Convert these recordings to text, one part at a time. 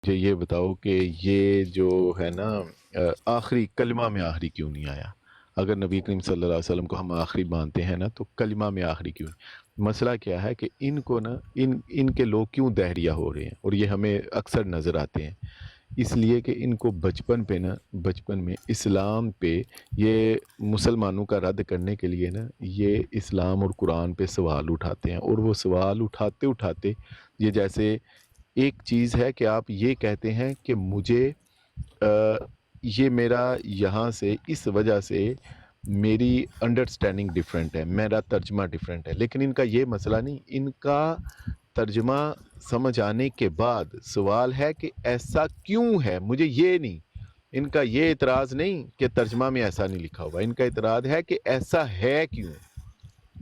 مجھے یہ بتاؤ کہ یہ جو ہے نا آخری کلمہ میں آخری کیوں نہیں آیا؟ اگر نبی کریم صلی اللہ علیہ وسلم کو ہم آخری مانتے ہیں نا تو کلمہ میں آخری کیوں نہیں؟ مسئلہ کیا ہے کہ ان کو نا ان کے لوگ کیوں دہریہ ہو رہے ہیں، اور یہ ہمیں اکثر نظر آتے ہیں اس لیے کہ ان کو بچپن میں اسلام پہ، یہ مسلمانوں کا رد کرنے کے لیے نا یہ اسلام اور قرآن پہ سوال اٹھاتے ہیں، اور وہ سوال اٹھاتے اٹھاتے یہ جیسے ایک چیز ہے کہ آپ یہ کہتے ہیں کہ مجھے یہ میرا یہاں سے اس وجہ سے میری انڈرسٹینڈنگ ڈیفرنٹ ہے، میرا ترجمہ ڈیفرنٹ ہے، لیکن ان کا یہ مسئلہ نہیں، ان کا ترجمہ سمجھ آنے کے بعد سوال ہے کہ ایسا کیوں ہے، مجھے یہ نہیں، ان کا یہ اعتراض نہیں کہ ترجمہ میں ایسا نہیں لکھا ہوا، ان کا اعتراض ہے کہ ایسا ہے کیوں۔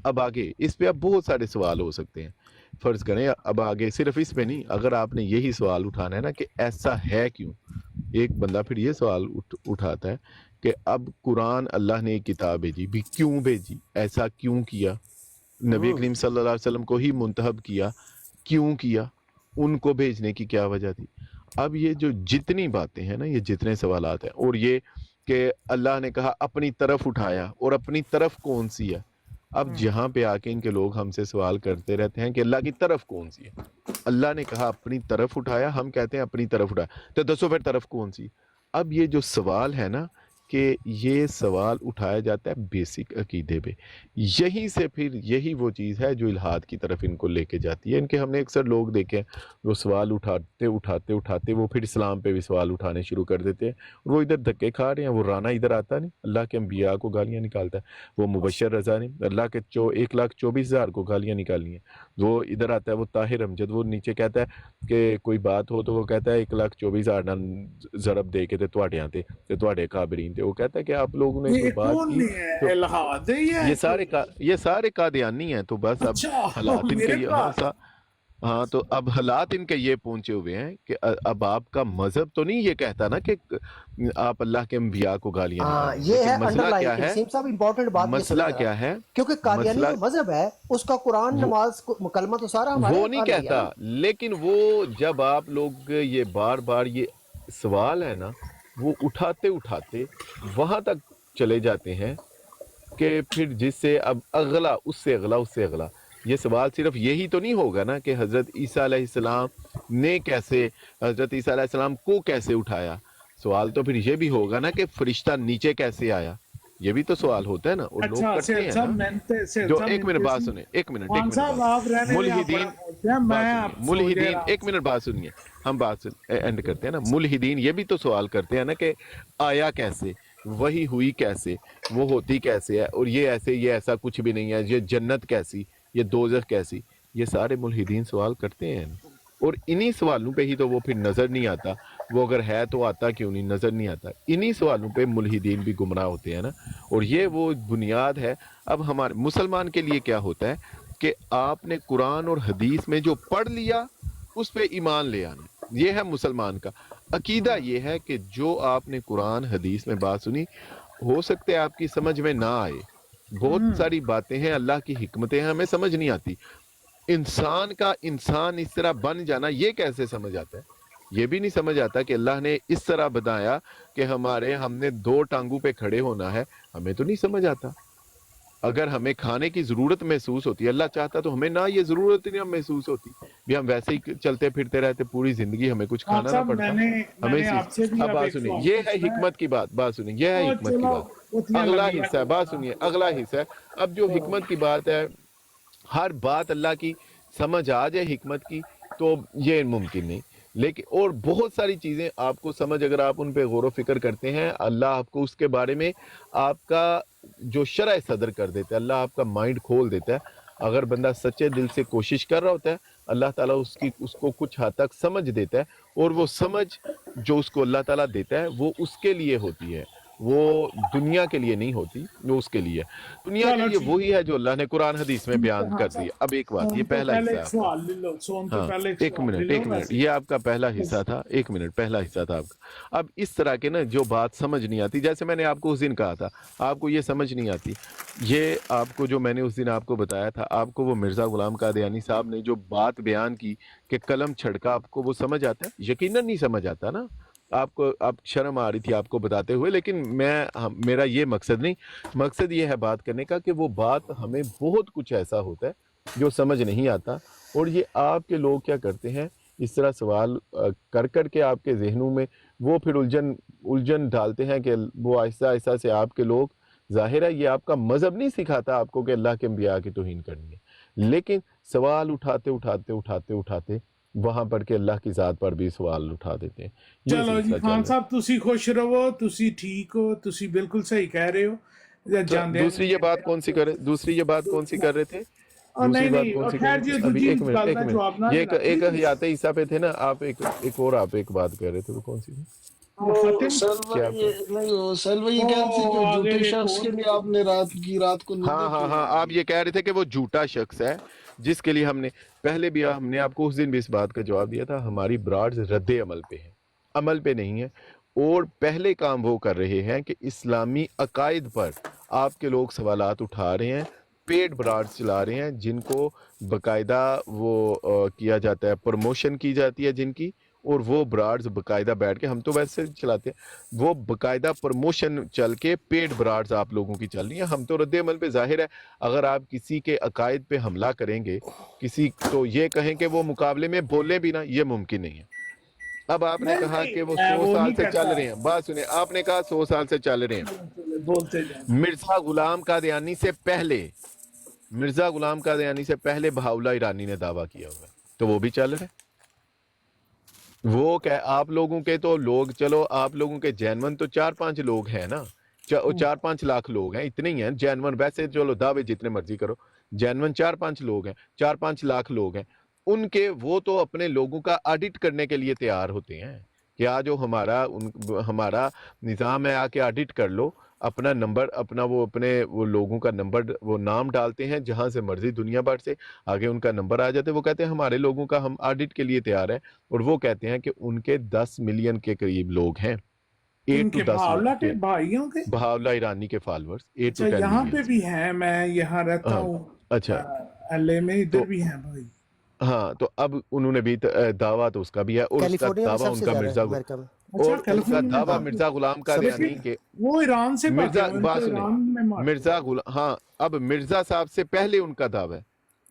اب آگے اس پہ اب بہت سارے سوال ہو سکتے ہیں، فرض کریں اب آگے صرف اس پہ نہیں، اگر آپ نے یہی سوال اٹھانا ہے نا کہ ایسا ہے کیوں، ایک بندہ پھر یہ سوال اٹھاتا ہے کہ اب قرآن اللہ نے ایک کتاب بھیجی بھی، کیوں بھیجی، ایسا کیوں کیا، نبی کریم صلی اللہ علیہ وسلم کو ہی منتخب کیا، کیوں کیا، ان کو بھیجنے کی کیا وجہ تھی۔ اب یہ جو جتنی باتیں ہیں نا، یہ جتنے سوالات ہیں، اور یہ کہ اللہ نے کہا اپنی طرف اٹھایا، اور اپنی طرف کون سی ہے؟ اب جہاں پہ آ کے ان کے لوگ ہم سے سوال کرتے رہتے ہیں کہ اللہ کی طرف کون سی ہے، اللہ نے کہا اپنی طرف اٹھایا، ہم کہتے ہیں اپنی طرف اٹھایا، تو دسو پھر طرف کون سی؟ اب یہ جو سوال ہے نا کہ یہ سوال اٹھایا جاتا ہے بیسک عقیدے پہ، یہیں سے پھر یہی وہ چیز ہے جو الہاد کی طرف ان کو لے کے جاتی ہے۔ ان کے ہم نے اکثر لوگ دیکھے ہیں، وہ سوال اٹھاتے وہ پھر اسلام پہ بھی سوال اٹھانے شروع کر دیتے ہیں، وہ ادھر دھکے کھا رہے ہیں، وہ رانا ادھر آتا نہیں، اللہ کے انبیاء کو گالیاں نکالتا ہے، وہ مبشر رضا نہیں، اللہ کے 1,24,000 کو گالیاں نکالنی ہیں، وہ ادھر آتا ہے، وہ طاہر امجد، وہ نیچے کہتا ہے کہ کوئی بات ہو تو وہ کہتا ہے 1,24,000 نال ضرب دے کے تے تواڈے تے تواڈے کابرین تے، وہ کہتا ہے کہ آپ لوگوں نے یہ کوئی بات کون کی نہیں ہے تو الہاد ہے یہ کوئی؟ یہ سارے قادیانی ہیں، تو بس اب اچھا حالات ان کے میرے یہ پاس ہاں تو اب حالات ان کے یہ پہنچے ہوئے ہیں کہ اب آپ کا مذہب تو نہیں یہ کہتا نا کہ آپ اللہ کے انبیاء کو گالیاں ہاں نکالیں، یہ ہے لیکن مسئلہ انڈر لائن کیا ہے، نسیم صاحب، امپورٹنٹ بات یہ مسئلہ سنیں ذرا، کیا ہے، کیونکہ قادیانی مسئلہ جو مذہب ہے اس کا قرآن وہ نماز مکلمہ تو سارا ہمارے وہ نہیں آ گیا نا۔ کہتا، لیکن وہ جب آپ لوگ یہ بار بار یہ سوال ہے نا وہ اٹھاتے وہاں تک چلے جاتے ہیں کہ پھر جس سے اب اگلا اس سے اگلا اس سے اگلا، یہ سوال صرف یہی تو نہیں ہوگا نا کہ حضرت عیسیٰ علیہ السلام نے کیسے، حضرت عیسیٰ علیہ السلام کو کیسے اٹھایا، سوال تو پھر یہ بھی ہوگا نا کہ فرشتہ نیچے کیسے آیا، یہ بھی تو سوال ہوتا ہے نا، اور لوگ اچھا کرتے سید ہیں صاحب نا۔ سید جو صاحب ایک منٹ مینتے بات سی سنیں، ایک خان منٹ صاحب آپ بات، رہنے دیں، آپ بڑا ملحدین، بولتے ہیں، بات میں سنیے، آپ سو دیر ملحدین، آپ ایک منٹ بات سنیے، ہم بات اینڈ کرتے ہیں نا، ملحدین یہ بھی تو سوال کرتے ہیں نا کہ آیا کیسے، وہی ہوئی کیسے، وہ ہوتی کیسے ہے، اور یہ ایسے، یہ ایسا کچھ بھی نہیں ہے، یہ جنت کیسی، یہ دوزخ کیسی، یہ سارے ملحدین سوال کرتے ہیں، اور انہی سوالوں پہ ہی تو وہ پھر نظر نہیں آتا، وہ اگر ہے تو آتا کیوں نہیں، نظر نہیں آتا، انہی سوالوں پہ ملحدین بھی گمراہ ہوتے ہیں نا، اور یہ وہ بنیاد ہے۔ اب ہمارے مسلمان کے لیے کیا ہوتا ہے کہ آپ نے قرآن اور حدیث میں جو پڑھ لیا اس پہ ایمان لے آنا ہے، یہ ہے مسلمان کا عقیدہ، یہ ہے کہ جو آپ نے قرآن حدیث میں بات سنی، ہو سکتا ہے آپ کی سمجھ میں نہ آئے، بہت ساری باتیں ہیں، اللہ کی حکمتیں ہیں، ہمیں سمجھ نہیں آتی، انسان کا انسان اس طرح بن جانا یہ کیسے سمجھ آتا ہے؟ یہ بھی نہیں سمجھ آتا کہ اللہ نے اس طرح بنایا کہ ہم نے 2 ٹانگوں پہ کھڑے ہونا ہے، ہمیں تو نہیں سمجھ آتا۔ اگر ہمیں کھانے کی ضرورت محسوس ہوتی ہے، اللہ چاہتا تو ہمیں نہ یہ ضرورت نہیں محسوس ہوتی، بھی ہم ویسے ہی چلتے پھرتے رہتے پوری زندگی، ہمیں کچھ خان کھانا نہ صاحب پڑتا، میں ہمیں نے آپ سے بھی اب اب بات ایک سنیں، سوال یہ ہے پوچھنا ہے، حکمت کی بات، سنیں، یہ ہے اور حکمت کی چلو بات، اتنی اگلا لمبی حصہ ہے، بات سنیے، اگلا حصہ ہے، اب جو حکمت کی بات ہے، ہر بات اللہ کی سمجھ آ جائے حکمت کی تو یہ ممکن نہیں، لیکن اور بہت ساری چیزیں آپ کو سمجھ، اگر آپ ان پہ غور و فکر کرتے ہیں، اللہ آپ کو اس کے بارے میں آپ کا جو شرح صدر کر دیتا ہے، اللہ آپ کا مائنڈ کھول دیتا ہے، اگر بندہ سچے دل سے کوشش کر رہا ہوتا ہے، اللہ تعالیٰ اس کو کچھ حد تک سمجھ دیتا ہے، اور وہ سمجھ جو اس کو اللہ تعالیٰ دیتا ہے وہ اس کے لیے ہوتی ہے، وہ دنیا کے لیے نہیں ہوتی، وہ اس کے لیے دنیا کے چلو لیے ٹھیک وہی ہے جو اللہ نے قرآن حدیث میں بیان کر دیا۔ اب ایک بات، یہ سون تو پہلا پہلے حصہ ہے ایک آپ کا، سوال لے لو، سون تو ہاں پہلے ایک ایک سوال لے منٹ لو ایک منٹ، ویسے یہ آپ کا پہلا حصہ تھا، ایک منٹ، پہلا حصہ تھا آپ کا۔ اب اس طرح کے نا جو بات سمجھ نہیں آتی، جیسے میں نے آپ کو اس دن کہا تھا آپ کو یہ سمجھ نہیں آتی، یہ آپ کو جو میں نے اس دن آپ کو بتایا تھا، آپ کو وہ مرزا غلام قادیانی صاحب نے جو بات بیان کی کہ قلم چھڑکا، آپ کو وہ سمجھ آتا ہے؟ یقیناً نہیں سمجھ آتا نا، آپ شرم آ رہی تھی آپ کو بتاتے ہوئے، لیکن میرا یہ مقصد نہیں، مقصد یہ ہے بات کرنے کا کہ وہ بات ہمیں بہت کچھ ایسا ہوتا ہے جو سمجھ نہیں آتا، اور یہ آپ کے لوگ کیا کرتے ہیں، اس طرح سوال کر کے آپ کے ذہنوں میں وہ پھر الجھن ڈالتے ہیں کہ وہ آہستہ آہستہ سے آپ کے لوگ، ظاہر ہے یہ آپ کا مذہب نہیں سکھاتا آپ کو کہ اللہ کے انبیاء کی توہین کرنی ہے، لیکن سوال اٹھاتے وہاں پر کے اللہ کی ذات پر بھی سوال اٹھا دیتے ہیں۔ یہ چلو جی سلسلہ چل خان رہا ہے۔ صاحب تسی خوش رہو، تسی ٹھیک ہو، تسی بالکل صحیح کہہ رہے ہو، جاندے دوسری یہ بات کون سی کر رہے تھے؟ دوسری نہیں بات نہیں کون سی کر خیر رہے جی تھے؟ ابھی دوجی ایک منٹ گل ایک دا منٹ، جواب نہ یہ دینا ایک پلیز۔ حیات عیسیٰ پہ تھے نا آپ، ایک اور آپ ایک بات کر رہے تھے، وہ کون سی تھی؟ وہ ختم سیل کیا بھائی نہیں، وہ سیل بھائی یہ کہہ رہے تھے کہ آگے جھوٹے ایک شخص اور کے لیے آپ نے رات کو ہاں نیندیں ہاں کیوں ہاں، اڑا آپ دی؟ یہ کہہ رہے تھے کہ وہ جھوٹا شخص ہے جس کے لیے ہم نے پہلے بھی، ہم نے آپ کو اس دن بھی اس بات کا جواب دیا تھا، ہماری براڈز رد عمل پہ ہے، عمل پہ نہیں ہے، اور پہلے کام وہ کر رہے ہیں کہ اسلامی عقائد پر آپ کے لوگ سوالات اٹھا رہے ہیں، پیڈ براڈز چلا رہے ہیں جن کو باقاعدہ وہ کیا جاتا ہے، پروموشن کی جاتی ہے جن کی، اور وہ براڈز باقاعدہ بیٹھ کے، ہم تو ویسے چلاتے ہیں، وہ باقاعدہ پروموشن چل کے پیڈ براڈز آپ لوگوں کی چل رہی ہیں، ہم تو رد عمل پہ، ظاہر ہے اگر آپ کسی کے عقائد پہ حملہ کریں گے، کسی تو یہ کہیں کہ وہ مقابلے میں بولیں بھی نا، یہ ممکن نہیں ہے۔ اب آپ نے نہیں کہا کہ وہ نہیں میں 100 وہ سال نہیں سے چل کہتا، رہے ہیں، بات سنیں، آپ نے کہا 100 سال سے چل رہے ہیں، بولتے جائیں۔ مرزا غلام قادیانی سے پہلے بہاؤلہ ایرانی نے دعویٰ کیا ہوا ہے، تو وہ بھی چل رہے ہیں، وہ کہ آپ لوگوں کے تو لوگ، چلو آپ لوگوں کے جینون تو 4-5 لوگ ہیں نا، 4-5 لاکھ لوگ ہیں، اتنے ہی ہیں جینون، ویسے چلو دعوے جتنے مرضی کرو، جینون 4-5 لوگ ہیں، 4-5 لاکھ لوگ ہیں، ان کے وہ تو اپنے لوگوں کا آڈٹ کرنے کے لیے تیار ہوتے ہیں کہ آ جو ہمارا نظام ہے، آ کے آڈٹ کر لو، اپنا نمبر، وہ لوگوں کا نمبر، وہ نام ڈالتے ہیں جہاں سے مرضی دنیا بھر سے، آگے ان کا نمبر آ جاتے ہیں، وہ کہتے ہیں ہمارے لوگوں کا ہم آڈٹ کے لیے تیار ہیں، اور وہ کہتے ہیں کہ ان کے 10 ملین کے قریب لوگ ہیں، ان 8 to کے 10 بھاولہ کے ملین بھائیوں کے، بہاولہ ایرانی کے فالورز 8 اچھا to 10 یہاں پہ ملین۔ بھی ہیں، میں یہاں رہتا ہاں، ہوں اچھا، ایل اے میں، ادھر تو بھی ہیں بھائی۔ ہاں، تو اب انہوں نے بھی دعویٰ تو اس کا بھی ہے، اور اس کا کیلیفورنیا میں دعویٰ سب ان سے کا زیادہ ہے امریکہ میں، اچھا اور ان کا کیلیفورنیا میں دعویٰ ہاں کافی، مرزا غلام سب سے قادیانی لیکن زیادہ۔ کے، وہ ایران سے بھاگے مرزا ہوئے، ان کو بات سنیں، ایران میں مارتے مرزا ہیں۔ غلام، ہاں، اب مرزا صاحب سے پہلے ان کا دعویٰ ہے،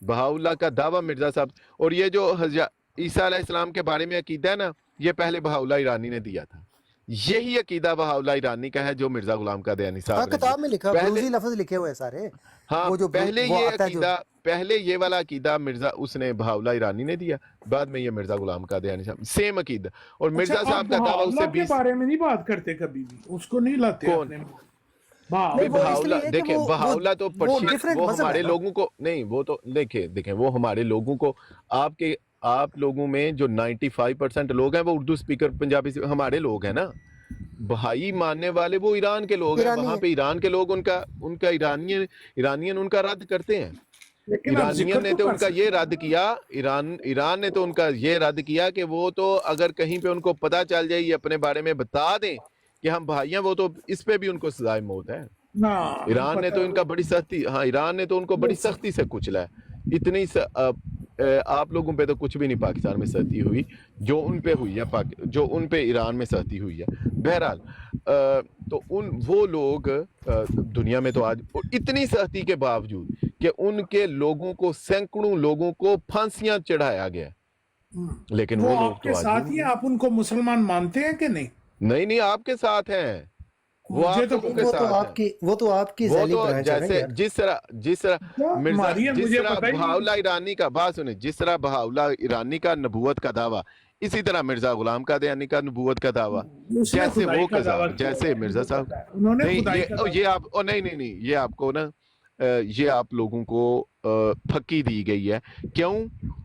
بہاؤلہ کا دعویٰ مرزا صاحب، اور یہ جو عیسیٰ علیہ السلام کے بارے میں عقیدہ ہے نا، یہ پہلے بہاؤلہ ایرانی نے دیا تھا، یہی عقیدہ بہاؤلہ ایرانی کا ہے جو مرزا غلام قادیانی ہاں صاحب نے دیا کتاب میں لکھا، پہلے۔ بروزی لفظ لکھے ہوئے ہیں سارے، ہاں، وہ جو پہلے وہ یہ آتا ہے جو، عقیدہ، پہلے یہ والا عقیدہ اس نے بہاؤلہ ایرانی نے دیا، بعد میں یہ مرزا غلام قادیانی صاحب، سیم عقیدہ، اور اچھا مرزا آپ صاحب کا دعویٰ اس بہاولہ سے کے 20، بارے میں نہیں بات کرتے کبھی بھی، اس کو نہیں لاتے کون؟ اپنے منہ نہیں بھی وہ بہاولہ؟ اس بہاؤلہ، لیے کہ دیکھیں بہاؤلہ تو وہ پرشین، ڈیفرنٹ وہ مذہب ہے ہمارے نا۔ لوگوں کو نہیں، وہ تو دیکھیں وہ ہمارے لوگوں کو، آپ لوگوں میں جو 95% لوگ ہیں وہ اردو سپیکر پنجابی سے، ہمارے لوگ ہیں نا، بہائی ماننے والے وہ ایران کے لوگ ہیں، ایرانی وہاں ہے، پہ ایران کے لوگ ان کا ایرانین ان کا رد کرتے ہیں، لیکن آپ ایرانین ذکر نے تو تو کر ان کا یہ سکتے رد ہیں۔ کیا، ایران نے تو ان کا یہ رد کیا کہ وہ تو اگر کہیں پہ ان کو پتا چل جائے، یہ اپنے بارے میں بتا دیں کہ ہم بھائی ہیں، وہ تو اس پہ بھی ان کو سزائے موت ہے۔ نہ ایران نے پتہ تو ان کا بڑی سختی، ہاں ایران نے تو ان کو بڑی سختی سے کچلا ہے، آپ لوگوں پہ تو کچھ بھی نہیں پاکستان میں سختی ہوئی جو ان پہ ہوئی ہے، جو ان پہ ایران میں سختی ہوئی ہے۔ بہرحال تو وہ لوگ دنیا میں تو آج اتنی سختی کے باوجود کہ ان کے لوگوں کو، سینکڑوں لوگوں کو پھانسیاں چڑھایا گیا، لیکن وہ وہ لوگ آپ کے تو آج بھی ساتھ ہی، آپ ان کو مسلمان مانتے ہیں کہ نہیں؟ نہیں، آپ کے ساتھ ہیں، وہ مجھے آپ تو لوگوں نہیں کے وہ ساتھ ہیں، تو آپ کی وہ ذیلی تو برانچ ہے نا جیسے یار۔ جس طرح ہماری ہے، جس مجھے طرح پتہ ہی نہیں۔ بہاؤلہ ایرانی کا، بات سنیں، جس طرح بہاؤلہ ایرانی کا نبوت کا دعویٰ، اسی طرح مرزا غلام قادیانی کا نبوت کا دعویٰ، اس نے جیسے خدائی وہ کا دعویٰ کذاب، کیا جیسے ہے مرزا مجھے صاحب، پتہ ہے، انہوں نے نہیں خدائی کا دعویٰ آپ نہیں، یہ آپ کو نا یہ آپ لوگوں کو پھکی دی گئی ہے، کیوں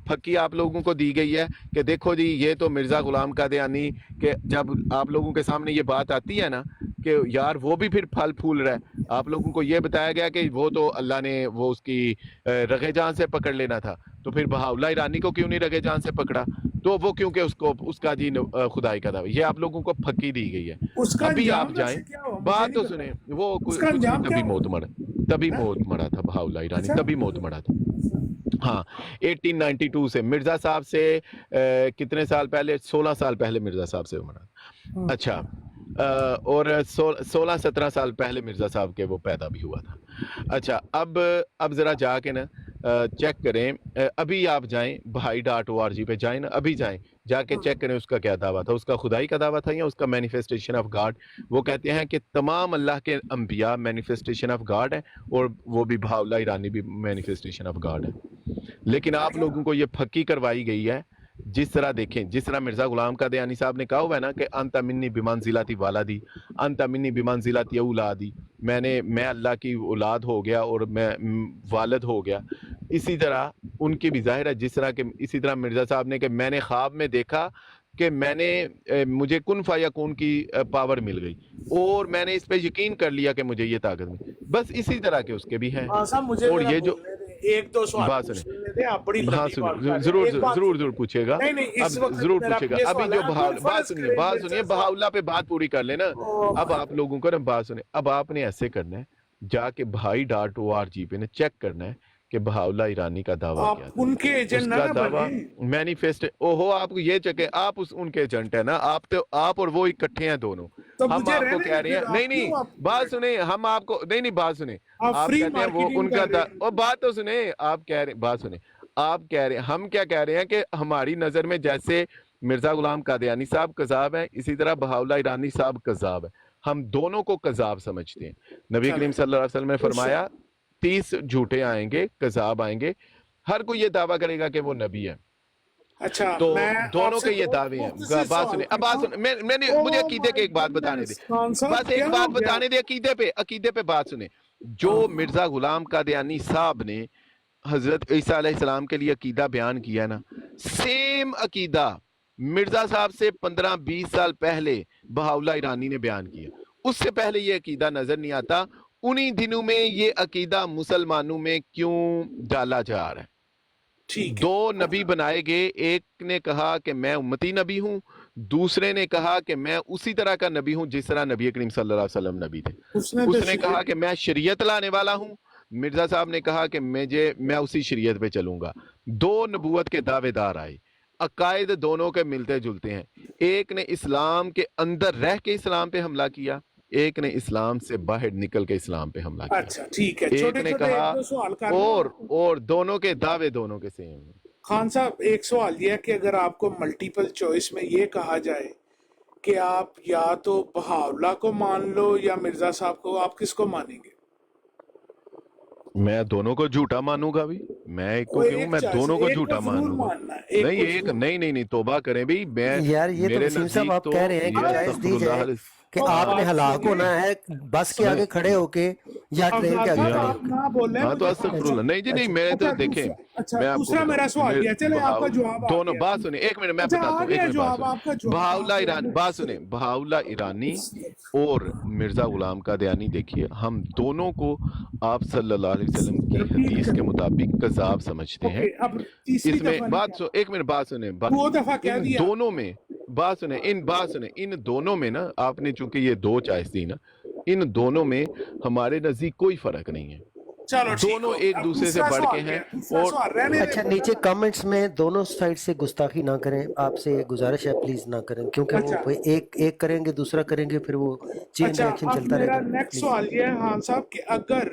پھکی آپ لوگوں کو دی گئی ہے کہ دیکھو جی یہ تو مرزا غلام قادیانی کہ جب آپ لوگوں کے سامنے یہ بات آتی ہے نا کہ یار وہ بھی پھر پھل پھول رہا ہے. آپ لوگوں کو یہ بتایا گیا کہ وہ تو اللہ نے وہ اس کی رگے جان سے پکڑ لینا تھا, تو پھر بہاؤاللہ ایرانی کو کیوں نہیں رگے جان سے پکڑا؟ تو وہ کیونکہ اس کا جی خدائی کا دعویٰ, یہ آپ لوگوں کو پھکی دی گئی ہے. اس کا ابھی انجام آپ جائیں, ویسے کیا ہوا؟ مجھے بات نہیں تو پتا. سنیں, وہ اس کا کچھ نہیں, انجام کیا تبھی ہوا؟ موت مرا, تبھی ہاں؟ موت مرا تھا بہاؤاللہ ایرانی, اچھا تبھی موت مرا تھا. ہاں 1892 سے مرزا صاحب سے کتنے سال پہلے, 16 سال پہلے مرزا صاحب سے مرا. ہاں. اچھا اور 16-17 سال پہلے مرزا صاحب کے وہ پیدا بھی ہوا تھا. اچھا اب ذرا جا کے نا چیک کریں, ابھی آپ جائیں bhai.org پہ جائیں نا, ابھی جائیں جا کے چیک کریں اس کا کیا دعویٰ تھا, اس کا خدائی کا دعویٰ تھا یا اس کا مینیفیسٹیشن آف گاڈ. وہ کہتے ہیں کہ تمام اللہ کے انبیاء مینیفیسٹیشن آف گاڈ ہیں, اور وہ بھی بہاؤاللہ ایرانی بھی مینیفیسٹیشن آف گاڈ ہے. لیکن آپ لوگوں کو یہ پھکی کروائی گئی ہے. جس طرح دیکھیں, جس طرح مرزا غلام قادیانی صاحب نے کہا ہوا ہے نا کہ انت منی بمنزلتی والدی, انت منی بمنزلتی اولادی, میں اللہ کی اولاد ہو گیا اور میں والد ہو گیا. اسی طرح ان کی بھی ظاہر ہے, جس طرح کہ اسی طرح مرزا صاحب نے کہ میں نے خواب میں دیکھا کہ مجھے کن فیکون کی پاور مل گئی اور میں نے اس پہ یقین کر لیا کہ مجھے یہ طاقت ملی. بس اسی طرح کے اس کے بھی ہیں. ہاں صاحب مجھے اور ذرا یہ جو بولنے دیں, ایک دو سوال بات پوچھ سنیں, لینے دیں, آپ بڑی ہاں لمبی بات کر سنیں, رہے ہیں. ضرور ایک بات ضرور پوچھے گا. نہیں اب اس وقت ضرور میرا پوچھے گا. یہ ابھی سوال جو ہے, آپ بات فرض سنیے, کریں بات مرزا سنیے, صاحب. بہاؤاللہ پہ بات پوری کر لینا. او اب آپ لوگوں کو نا بات سنیں, اب آپ نے ایسے کرنا ہے, جا کے bhai.org پہ نا چیک کرنا ہے کہ بہاؤاللہ ایرانی کا دعویٰ آپ کیا تھا. ان کے ایجنٹ اس نہ کا نہ دعویٰ بنیں. مینیفیسٹ, اوہو آپ کو یہ چکے, آپ ان کے ایجنٹ ہیں نا, آپ اور وہ اکٹھے ہیں دونوں. تو ہم مجھے آپ کو رہنے کہہ دیں رہے ہیں, پھر, نہیں آپ نہیں کیوں آپ بات سنیں, ہم آپ کو نہیں بات سنیں, آپ آپ فری کہتے ہیں وہ مارکیٹنگ ان کا کر رہے ہیں. اور بات تو سنیں, آپ کہہ رہے ہیں, بات سنیں, آپ کہہ رہے ہیں, ہم کیا کہہ رہے ہیں کہ ہماری نظر میں جیسے مرزا غلام قادیانی صاحب کذاب ہیں, اسی طرح بہاؤاللہ ایرانی صاحب کذاب ہیں. ہم دونوں کو کذاب سمجھتے ہیں. نبی کریم صلی اللہ علیہ وسلم نے فرمایا 30 جھوٹے آئیں گے, کذاب آئیں گے, ہر کوئی یہ دعویٰ کرے گا کہ وہ نبی ہے. اچھا تو میں آپ دونوں سے کے یہ دو دعوے ہیں. مختصر بات سوال سنیں, اب بات کرتا سنیں, ہوں. مجھے او عقیدے کے مائی ایک بات بتانے گڈنس, دیں, خان صاحب بس ایک کیا بات ہو گیا؟ بتانے دیں عقیدے پہ بات سنیں. جو مرزا غلام قادیانی صاحب نے حضرت عیسیٰ علیہ السلام کے لیے عقیدہ بیان کیا ہے نا, سیم عقیدہ مرزا صاحب سے 15-20 سال پہلے بہاؤاللہ ایرانی نے بیان کیا. اس سے پہلے یہ عقیدہ نظر نہیں آتا. انہی دنوں میں یہ عقیدہ مسلمانوں میں کیوں ڈالا جا رہا ہے؟ ٹھیک ہے. دو نبی بنائے گئے, ایک نے کہا کہ میں امتی نبی ہوں, دوسرے نے کہا کہ میں اسی طرح کا نبی ہوں جس طرح نبی کریم صلی اللہ علیہ وسلم نبی تھے. اس نے تو اس نے کہا کہ میں شریعت لانے والا ہوں, مرزا صاحب نے کہا کہ میں اسی شریعت پہ چلوں گا. دو نبوت کے دعوے دار آئے, عقائد دونوں کے ملتے جلتے ہیں. ایک نے اسلام کے اندر رہ کے اسلام پہ حملہ کیا, ایک نے اسلام سے باہر نکل کے اسلام پہ حملہ کیا. اچھا ٹھیک ہے, ایک چھوٹے نے چھوٹے کہا ایک دو سوال کر لوں آپ کو. اور دونوں کے دعوے دونوں کے سیم ہیں. خان صاحب ایک سوال یہ ہے کہ اگر آپ کو ملٹیپل چوائس میں یہ کہا جائے کہ آپ یا تو بہاؤاللہ کو مان لو یا مرزا صاحب کو, آپ کس کو مانیں گے؟ میں دونوں کو جھوٹا مانوں گا بھی, میں ایک کو کیوں, ایک میں چوائس, دونوں کو ایک کو جھوٹا ضرور مانوں گا. ماننا ہے, ایک نہیں کو ایک ضرور. نہیں توبہ کریں بھی, میں یار یہ تو میرے وسیم صاحب نزدیک آپ تو کہہ رہے ہیں کہ یہ چوائس استغفر دی اللہ جائے علیہ. کہ اور آپ نے آپ ہلاک سنیں, ہونا ہے بس کے آگے کھڑے ہو کے یا ٹرین کے آگے صاحب کھڑے ہو آپ کے. نہ بولیں, ہاں تو مجھے استغفر خان اللہ, نہیں جی نہیں, میں تو دیکھیں, اچھا میں آپ کو دوسرا میرا بتاؤں, سوال یہ, چلے آپ کا جواب آ دونوں گیا. بات سنیں, ایک منٹ میں اچھا بتاتا آ ہوں, ایک گیا منٹ بات جواب, سنیں. آپ کا جواب بہاؤاللہ آ گیا. ایرانی, بات سنیں, بہاؤاللہ ایرانی اور مرزا غلام قادیانی, دیکھیے ہم دونوں کو آپ صلی اللہ علیہ وسلم کی ریپیٹ حدیث کے کریں. مطابق کذاب سمجھتے ہیں. اوکے, اب تیسری اس میں دفعہ نہیں بات کہا, ایک منٹ بات سنیں, دو دفعہ کہہ ان دیا. دونوں میں بات سنیں, ان دونوں میں نا, آپ نے چونکہ یہ دو چوائس دی نا, ان دونوں میں ہمارے نزدیک کوئی فرق نہیں ہے. چلو ٹھیک دونوں ہو, ایک اب دوسرے سے دوسرا بڑھ کے سوال ہیں. کیا, دوسرا اور سوال رہنے اچھا دیں. نیچے کمنٹس میں دونوں سائڈ سے گستاخی نہ کریں, آپ سے گزارش ہے پلیز نہ کریں, کیونکہ وہ اچھا ایک کریں گے دوسرا کریں گے, پھر وہ چین اچھا, ریئیکشن اب چلتا رہے میرا گا. Next please. سوال یہ ہے خان صاحب کہ اگر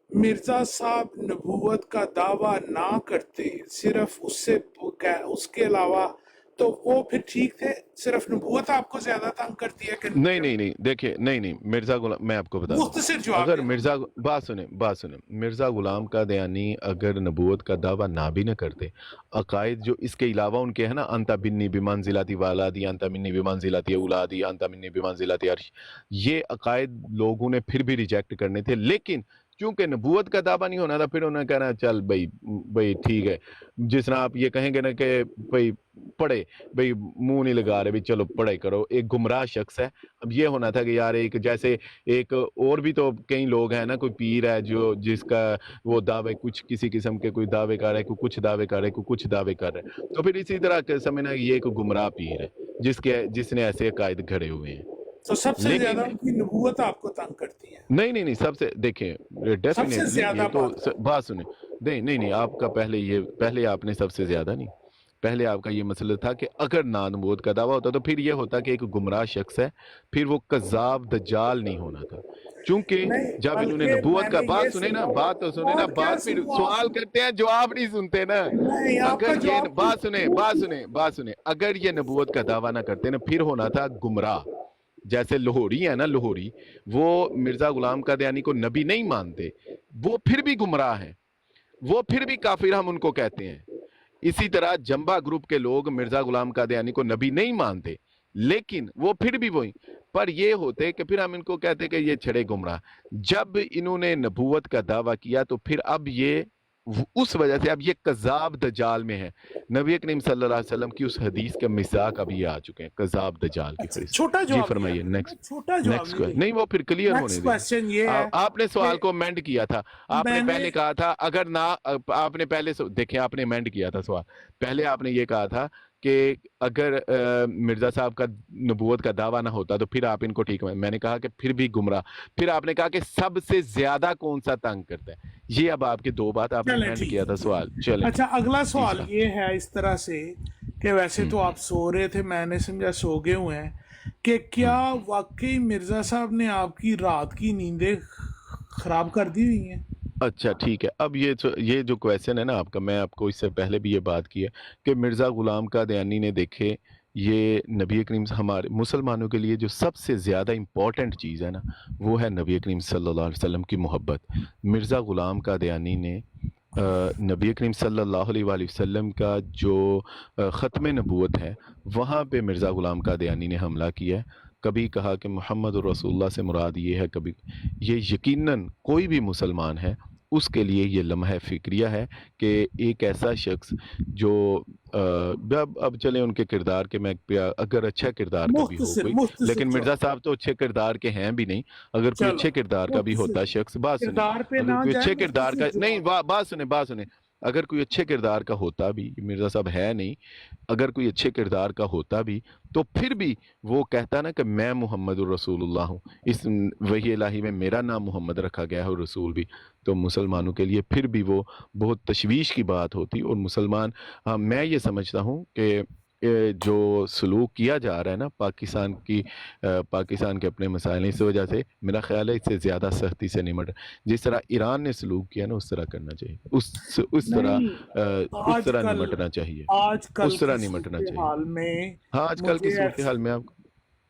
مرزا صاحب نبوت کا دعویٰ نہ کرتے, صرف اس کے علاوہ, تو وہ پھر ٹھیک تھے, صرف نبوت آپ کو زیادہ تنگ کرتی ہے کہ نہیں دیکھیں, نہیں مرزا غلام, میں آپ کو بتا دوں, مختصر جواب اگر دیں. بات سنیں, مرزا غلام قادیانی اگر نبوت کا دعویٰ نہ بھی نہ کرتے, عقائد جو اس کے علاوہ ان کے ہیں نا, انت منی بمنزلتی والدی, انت منی بمنزلتی اولادی, انت منی بمنزلتی عرش, یہ عقائد لوگوں نے پھر بھی ریجیکٹ کرنے تھے. لیکن چونکہ نبوت کا دعویٰ نہیں ہونا تھا، پھر انہوں نے کہنا چل بھائی ٹھیک ہے، جس طرح آپ یہ کہیں گے نا کہ بھائی پڑھے، بھائی منہ نہیں لگا رہے، بھائی چلو پڑھے کرو، ایک گمراہ شخص ہے۔ اب یہ ہونا تھا کہ یار ایک جیسے ایک اور بھی تو کئی لوگ ہیں نا، کوئی پیر ہے جو جس کا وہ دعوے کچھ کسی قسم کے کوئی دعوے کر رہے، کوئی کچھ دعوے کر رہے، کوئی کچھ دعوے کر رہے، تو پھر اسی طرح سمجھنا یہ ایک گمراہ پیر ہے جس نے ایسے عقائد گھڑے ہوئے ہیں۔ تو سب سے لیکن زیادہ ان کی نبوت آپ کو تنگ کرتی ہے؟ نہیں سب سے دیکھیں سب سے ڈیفینیٹلی زیادہ یہ تو بات بات سنیں، نہیں آپ کا پہلے آپ نے سب سے زیادہ نہیں، پہلے آپ کا یہ مسئلہ تھا کہ اگر نبوت کا دعویٰ ہوتا تو پھر یہ ہوتا کہ ایک گمراہ شخص ہے، پھر وہ کذاب دجال نہیں ہونا تھا، چونکہ نہیں، جب انہوں نے بلکہ نبوت میں کا نے بات یہ سنے نا، سنا، بات تو سنے نا، اور کیا بات پھر سنوں سوال آپ؟ کرتے ہیں جواب نہیں سنتے نا۔ نہیں، آپ کا اگر یہ جواب بات سنیں اگر یہ نبوت کا دعویٰ نہ کرتے نا، پھر ہونا تھا گمراہ۔ جیسے لاہوری ہے نا، لاہوری وہ مرزا غلام قادیانی کو نبی نہیں مانتے، وہ پھر بھی گمراہ ہیں، وہ پھر بھی کافر ہم ان کو کہتے ہیں۔ اسی طرح جمبا گروپ کے لوگ مرزا غلام قادیانی کو نبی نہیں مانتے، لیکن وہ پھر بھی وہی پر یہ ہوتے کہ پھر ہم ان کو کہتے کہ یہ چھڑے گمراہ۔ جب انہوں نے نبوت کا دعویٰ کیا تو پھر اب یہ اس وجہ سے اب یہ کذاب دجال میں ہے۔ نبی کریم صلی اللہ علیہ وسلم کی اس حدیث کے مصداق ابھی آ چکے ہیں، کذاب دجال کی اچھا، حدیث۔ چھوٹا جی جواب فرمائیے، دیا، نیکسٹ چھوٹا جواب نہیں وہ پھر کلیئر ہونے نیکسٹ دیں۔ کوسچن یہ ہے آپ نے سوال کہ کو امینڈ کیا تھا، آپ نے میں نے پہلے کہا تھا اگر نہ آپ نے پہلے دیکھیں آپ نے امینڈ کیا تھا سوال، پہلے آپ نے یہ کہا تھا کہ اگر مرزا صاحب کا نبوت کا دعویٰ نہ ہوتا تو پھر آپ ان کو ٹھیک ہے، میں نے کہا کہ پھر بھی گمراہ، پھر آپ نے کہا کہ سب سے زیادہ کون سا تنگ کرتا ہے۔ یہ اب آپ کی دو بات آپ نے چلیں امینڈ ٹھیک کیا ہے۔ تھا سوال، چلیں اچھا، اگلا سوال تیسرا۔ یہ ہے اس طرح سے کہ ویسے تو آپ سو رہے تھے، میں نے سمجھا سو گئے ہوئے ہیں، کہ کیا واقعی مرزا صاحب نے آپ کی رات کی نیندیں خراب کر دی ہوئی ہیں؟ اچھا ٹھیک ہے، اب یہ جو کویسچن ہے نا آپ کا، میں آپ کو اس سے پہلے بھی یہ بات کی ہے کہ مرزا غلام قادیانی نے دیکھے یہ نبی کریم ہمارے مسلمانوں کے لیے جو سب سے زیادہ امپورٹنٹ چیز ہے نا، وہ ہے نبی کریم صلی اللہ علیہ وسلم کی محبت۔ مرزا غلام قادیانی نے نبی کریم صلی اللہ علیہ وآلہ وسلم کا جو ختم نبوت ہے وہاں پہ مرزا غلام قادیانی نے حملہ کیا ہے۔ کبھی کہا کہ محمد رسول اللہ سے مراد یہ ہے، کبھی یہ یقیناً کوئی بھی مسلمان ہے اس کے لیے یہ لمحہ فکریہ ہے کہ ایک ایسا شخص جو اب چلیں ان کے کردار کے میں اگر اچھا کردار کا بھی ہو کوئی، لیکن مرزا صاحب تو اچھے کردار کے ہیں بھی نہیں، اگر کوئی اچھے کردار کا بھی ہوتا شخص، بات سنیں، اگر کوئی اچھے کردار کا نہیں، بات سنیں، اگر کوئی اچھے کردار کا ہوتا بھی، مرزا صاحب ہے نہیں، اگر کوئی اچھے کردار کا ہوتا بھی تو پھر بھی وہ کہتا نا کہ میں محمد الرسول اللہ ہوں، اس وحی الہی میں میرا نام محمد رکھا گیا ہے اور رسول بھی، تو مسلمانوں کے لیے پھر بھی وہ بہت تشویش کی بات ہوتی۔ اور مسلمان میں یہ سمجھتا ہوں کہ جو سلوک کیا جا رہا ہے نا پاکستان کے اپنے مسائل، اس وجہ سے میرا خیال ہے اس سے زیادہ سختی سے نمٹ، جس طرح ایران نے سلوک کیا نا اس طرح کرنا چاہیے، اس طرح نمٹنا چاہیے، آج کل اس طرح نمٹنا چاہیے۔ حال میں ہاں آج کل کی صورتحال میں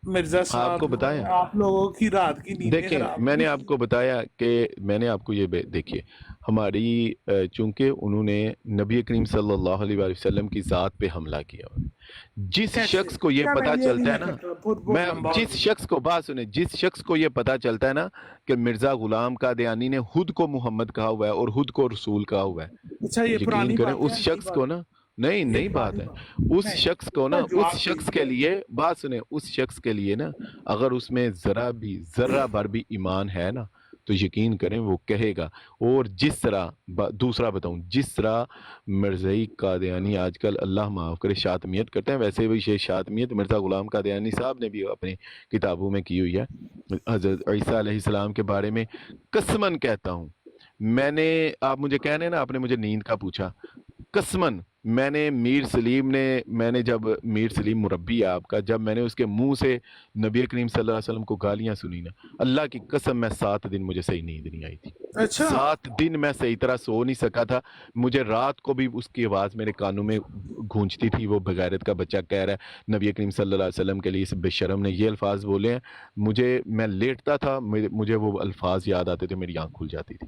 مرزا آپ صاحب کو بتایا، آپ لوگوں کی رات کی نیندیں دیکھیں خراب میں نے آپ کو بتایا کہ میں نے آپ کو یہ دیکھیے ہماری چونکہ انہوں نے نبی کریم صلی اللہ علیہ وآلہ وسلم کی ذات پہ حملہ کیا، جس شخص کو یہ پتا چلتا ہے نا، میں جس شخص کو بات سنیں، جس شخص کو یہ پتا چلتا ہے نا کہ مرزا غلام قادیانی نے خود کو محمد کہا ہوا ہے اور خود کو رسول کہا ہوا ہے، اچھا یہ یقین پرانی کریں بات اس شخص کو نا، نئی بات ہے، اس شخص کو نا، اس شخص کے لیے بات سنیں، اس شخص کے لیے نا اگر اس میں ذرہ بھر بھی ایمان ہے نا تو یقین کریں وہ کہے گا۔ اور جس طرح دوسرا بتاؤں، جس طرح مرزائی قادیانی آج کل اللہ معاف کرے شاطمیت کرتے ہیں، ویسے بھی شاطمیت مرزا غلام قادیانی صاحب نے بھی اپنی کتابوں میں کی ہوئی ہے۔ حضرت عیسیٰ علیہ السلام کے بارے میں قسماً کہتا ہوں، آپ مجھے کہنے نا، آپ نے مجھے نیند کا پوچھا، قسماً میں نے جب میر سلیم مربی آپ کا، جب میں نے اس کے منہ سے نبی کریم صلی اللہ علیہ وسلم کو گالیاں سنی نا، اللہ کی قسم میں 7 دن مجھے صحیح نیند نہیں آئی تھی، 7 دن میں صحیح طرح سو نہیں سکا تھا، مجھے رات کو بھی اس کی آواز میرے کانوں میں گونجتی تھی، وہ بغیرت کا بچہ کہہ رہا ہے نبی کریم صلی اللہ علیہ وسلم کے لیے اس بے شرم نے یہ الفاظ بولے ہیں، میں لیٹتا تھا، مجھے وہ الفاظ یاد آتے تھے، میری آنکھ کھل جاتی تھی۔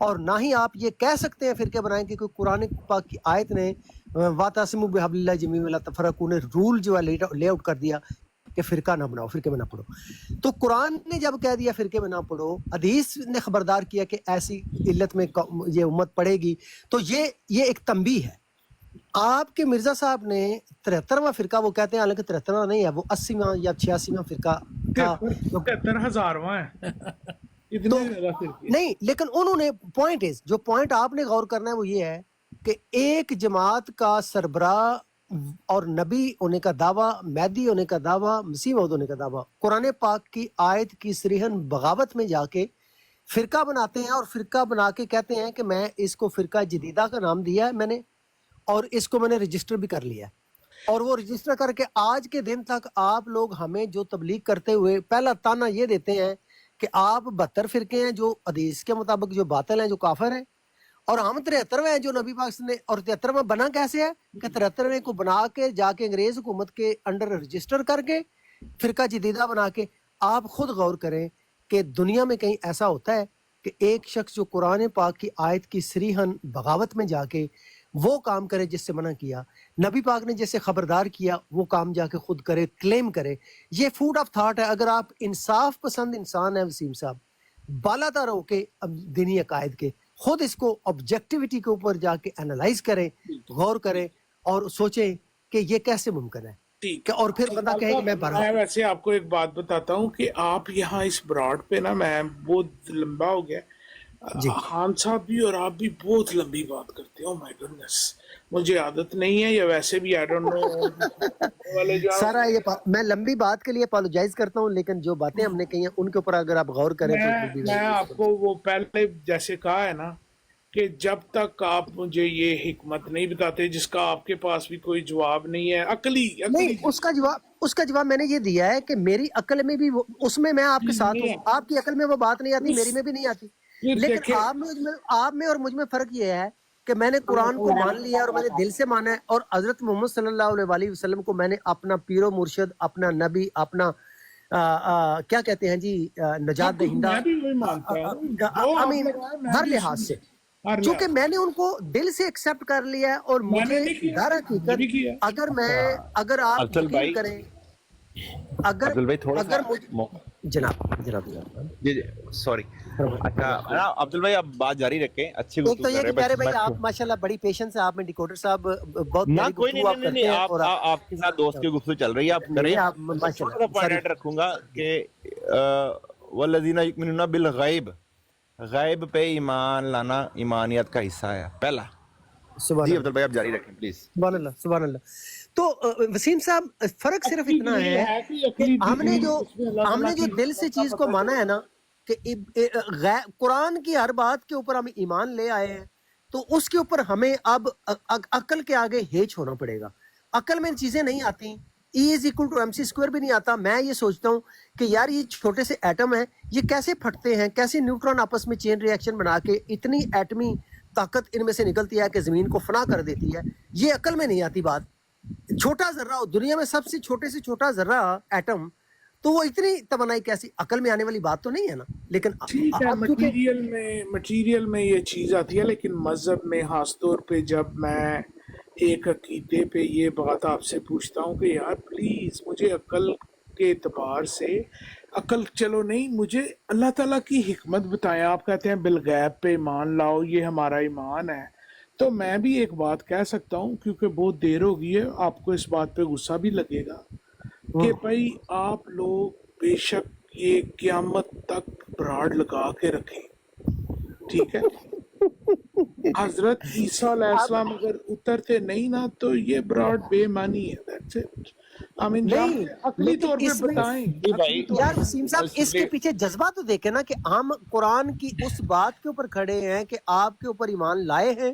اور نہ ہی آپ یہ کہہ سکتے ہیں فرقے بنائیں کہ کوئی قرآن پاک کی آیت نے وَاعْتَصِمُوا بِحَبْلِ اللَّهِ جَمِيعًا وَلَا تَفَرَّقُوا نے رول جو ہے لے آؤٹ کر دیا کہ فرقہ نہ بناؤ، فرقے میں نہ پڑھو. تو قرآن نے جب کہہ دیا فرقے میں نہ پڑھو، حدیث نے خبردار کیا کہ ایسی علت میں یہ امت پڑھے گی، تو یہ ایک تنبیہ ہے. آپ کے مرزا صاحب نے 73واں فرقہ وہ کہتے ہیں، حالانکہ 73واں نہیں ہے، وہ 80واں یا 86واں فرقہ تھا. 73,000واں ہے. اتنے تو زیادہ فرقے. نہیں، لیکن انہوں نے جو پوائنٹ آپ نے غور کرنا ہے وہ یہ ہے کہ ایک جماعت کا سربراہ اور نبی ہونے کا دعویٰ، مہدی ہونے کا دعویٰ، مسیح موعود ہونے کا دعویٰ، قرآن پاک کی آیت کی صریحاً بغاوت میں جا کے فرقہ بناتے ہیں، اور فرقہ بنا کے کہتے ہیں کہ میں اس کو فرقہ جدیدہ کا نام دیا ہے میں نے، اور اس کو میں نے رجسٹر بھی کر لیا ہے. اور وہ رجسٹر کر کے آج کے دن تک آپ لوگ ہمیں جو تبلیغ کرتے ہوئے پہلا تانا یہ دیتے ہیں کہ آپ 72 فرقے ہیں جو حدیث کے مطابق جو باطل ہیں، جو کافر ہیں، اور ہم 73 ہیں جو نبی پاک نے. اور 73واں بنا کیسے ہے کہ 73ویں کو بنا کے جا کے انگریز حکومت کے انڈر رجسٹر کر کے فرقہ جدیدہ بنا کے. آپ خود غور کریں کہ دنیا میں کہیں ایسا ہوتا ہے کہ ایک شخص جو قرآن پاک کی آیت کی صریحاً بغاوت میں جا کے وہ کام کرے جس سے منع کیا، نبی پاک نے جیسے خبردار کیا وہ کام جا کے خود کرے، کلیم کرے. یہ فوڈ آف تھاٹ ہے. اگر آپ انصاف پسند انسان ہیں وسیم صاحب، بالاتر ہو کے دینی عقائد کے، خود اس کو آبجیکٹیوٹی کے اوپر جا کے انالائز کریں، غور کریں اور سوچیں کہ یہ کیسے ممکن ہے. ٹھیک. کہ اور پھر بندہ کہے کہ میں بھر میں ویسے آپ کو ایک بات بتاتا ہوں کہ آپ یہاں اس براڈ پہ نا، میں بہت لمبا ہو گیا. جی خان صاحب بھی اور آپ بھی بہت لمبی بات کرتے ہو. مائی گڈنس، مجھے عادت نہیں ہے، یا ویسے بھی آئی ڈونٹ نو والے جو سارا یہ میں لمبی بات کے لیے اپالوجائز کرتا ہوں، لیکن جو باتیں ہم نے کہی ہیں ان کے اوپر اگر آپ غور کریں تو وہ بھی میں آپ کو وہ پہلے جیسے کہا ہے نا کہ جب تک آپ مجھے یہ حکمت نہیں بتاتے جس کا آپ کے پاس بھی کوئی جواب نہیں ہے، عقلی نہیں، اس کا جواب میں نے یہ دیا ہے کہ میری عقل میں بھی اس میں میں آپ کے ساتھ ہوں. آپ کی عقل میں وہ بات نہیں آتی، میری میں بھی نہیں آتی. لیکن آپ میں اور مجھ میں فرق یہ ہے کہ میں نے قرآن کو مان لیا اور میں نے دل سے مانا ہے، اور حضرت محمد صلی اللہ علیہ وآلہ وسلم کو میں نے اپنا پیر و مرشد، اپنا نبی، اپنا کیا کہتے ہیں جی، نجات دہندہ، ہر لحاظ سے، چونکہ میں نے ان کو دل سے ایکسپٹ کر لیا ہے. اور مجھے در حقیقت اگر آپ یقین کریں، عبدال بھائی تھوڑا اگر سا جناب جی سوری. اچھا عبدال بھائی آپ بات جاری رکھیں، اچھی ایک تو گفتگو یہ کر کہ کہہ رہے بھائی ہیں. آپ ماشاءاللہ بڑی پیشنس ہے آپ میں، ڈیکوڈر صاحب بہت نہ پیاری کوئی گفتگو آپ کرتے نہیں، ہیں. اور آپ کے ساتھ دوست کی گفتگو چل رہی ہے، آپ کریں. نہیں، آپ چھوٹا ماشاءاللہ سا پوائنٹ ایڈ رکھوں گا کہ والذین یؤمنون بالغیب، غیب پہ ایمان لانا ایمانیت کا حصہ ہے پہلا. سبحان جی اللہ، عبدال بھائی آپ جاری رکھیں پلیز. سبحان اللہ، سبحان اللہ. تو وسیم صاحب فرق صرف اتنا ہے کہ ہم نے جو دل سے چیز کو مانا ہے نا کہ قرآن کی ہر بات کے اوپر ہم ایمان لے آئے ہیں، تو اس کے اوپر ہمیں اب عقل کے آگے ہیچ ہونا پڑے گا. عقل میں چیزیں نہیں آتی. E=mc² بھی نہیں آتا. میں یہ سوچتا ہوں کہ یار یہ چھوٹے سے ایٹم ہیں، یہ کیسے پھٹتے ہیں، کیسے نیوٹرون آپس میں چین ری ایکشن بنا کے اتنی ایٹمی طاقت ان میں سے نکلتی ہے کہ زمین کو فنا کر دیتی ہے. یہ عقل میں نہیں آتی بات. چھوٹا ذرہ ہو، دنیا میں سب سے چھوٹے سے چھوٹا ذرہ ایٹم، تو وہ اتنی توانائی کیسی عقل میں آنے والی بات تو نہیں ہے نا. لیکن ٹھیک ہے، اب چونکہ مٹیریل میں یہ چیز آتی ہے، لیکن مذہب میں خاص طور پہ جب میں ایک عقیدے پہ یہ بات آپ سے پوچھتا ہوں کہ یار پلیز مجھے عقل کے اعتبار سے، عقل چلو نہیں، مجھے اللہ تعالیٰ کی حکمت بتائیں. آپ کہتے ہیں بالغیب پہ ایمان لاؤ، یہ ہمارا ایمان ہے. تو میں بھی ایک بات کہہ سکتا ہوں، کیونکہ بہت دیر ہو گئی ہے، آپ کو اس بات پہ غصہ بھی لگے گا کہ بھائی آپ لوگ بے شک یہ قیامت تک براڈ لگا کے رکھیں، ٹھیک ہے. حضرت عیسیٰ علیہ السلام اگر اترتے نہیں نا تو یہ براڈ بے معنی ہے. That's it. نہیں، عقلی طور پہ بتائیں. یار وسیم صاحب اس کے پیچھے جذبہ تو دیکھیں نا کہ ہم قرآن کی اس بات کے اوپر کھڑے ہیں کہ آپ کے اوپر ایمان لائے ہیں،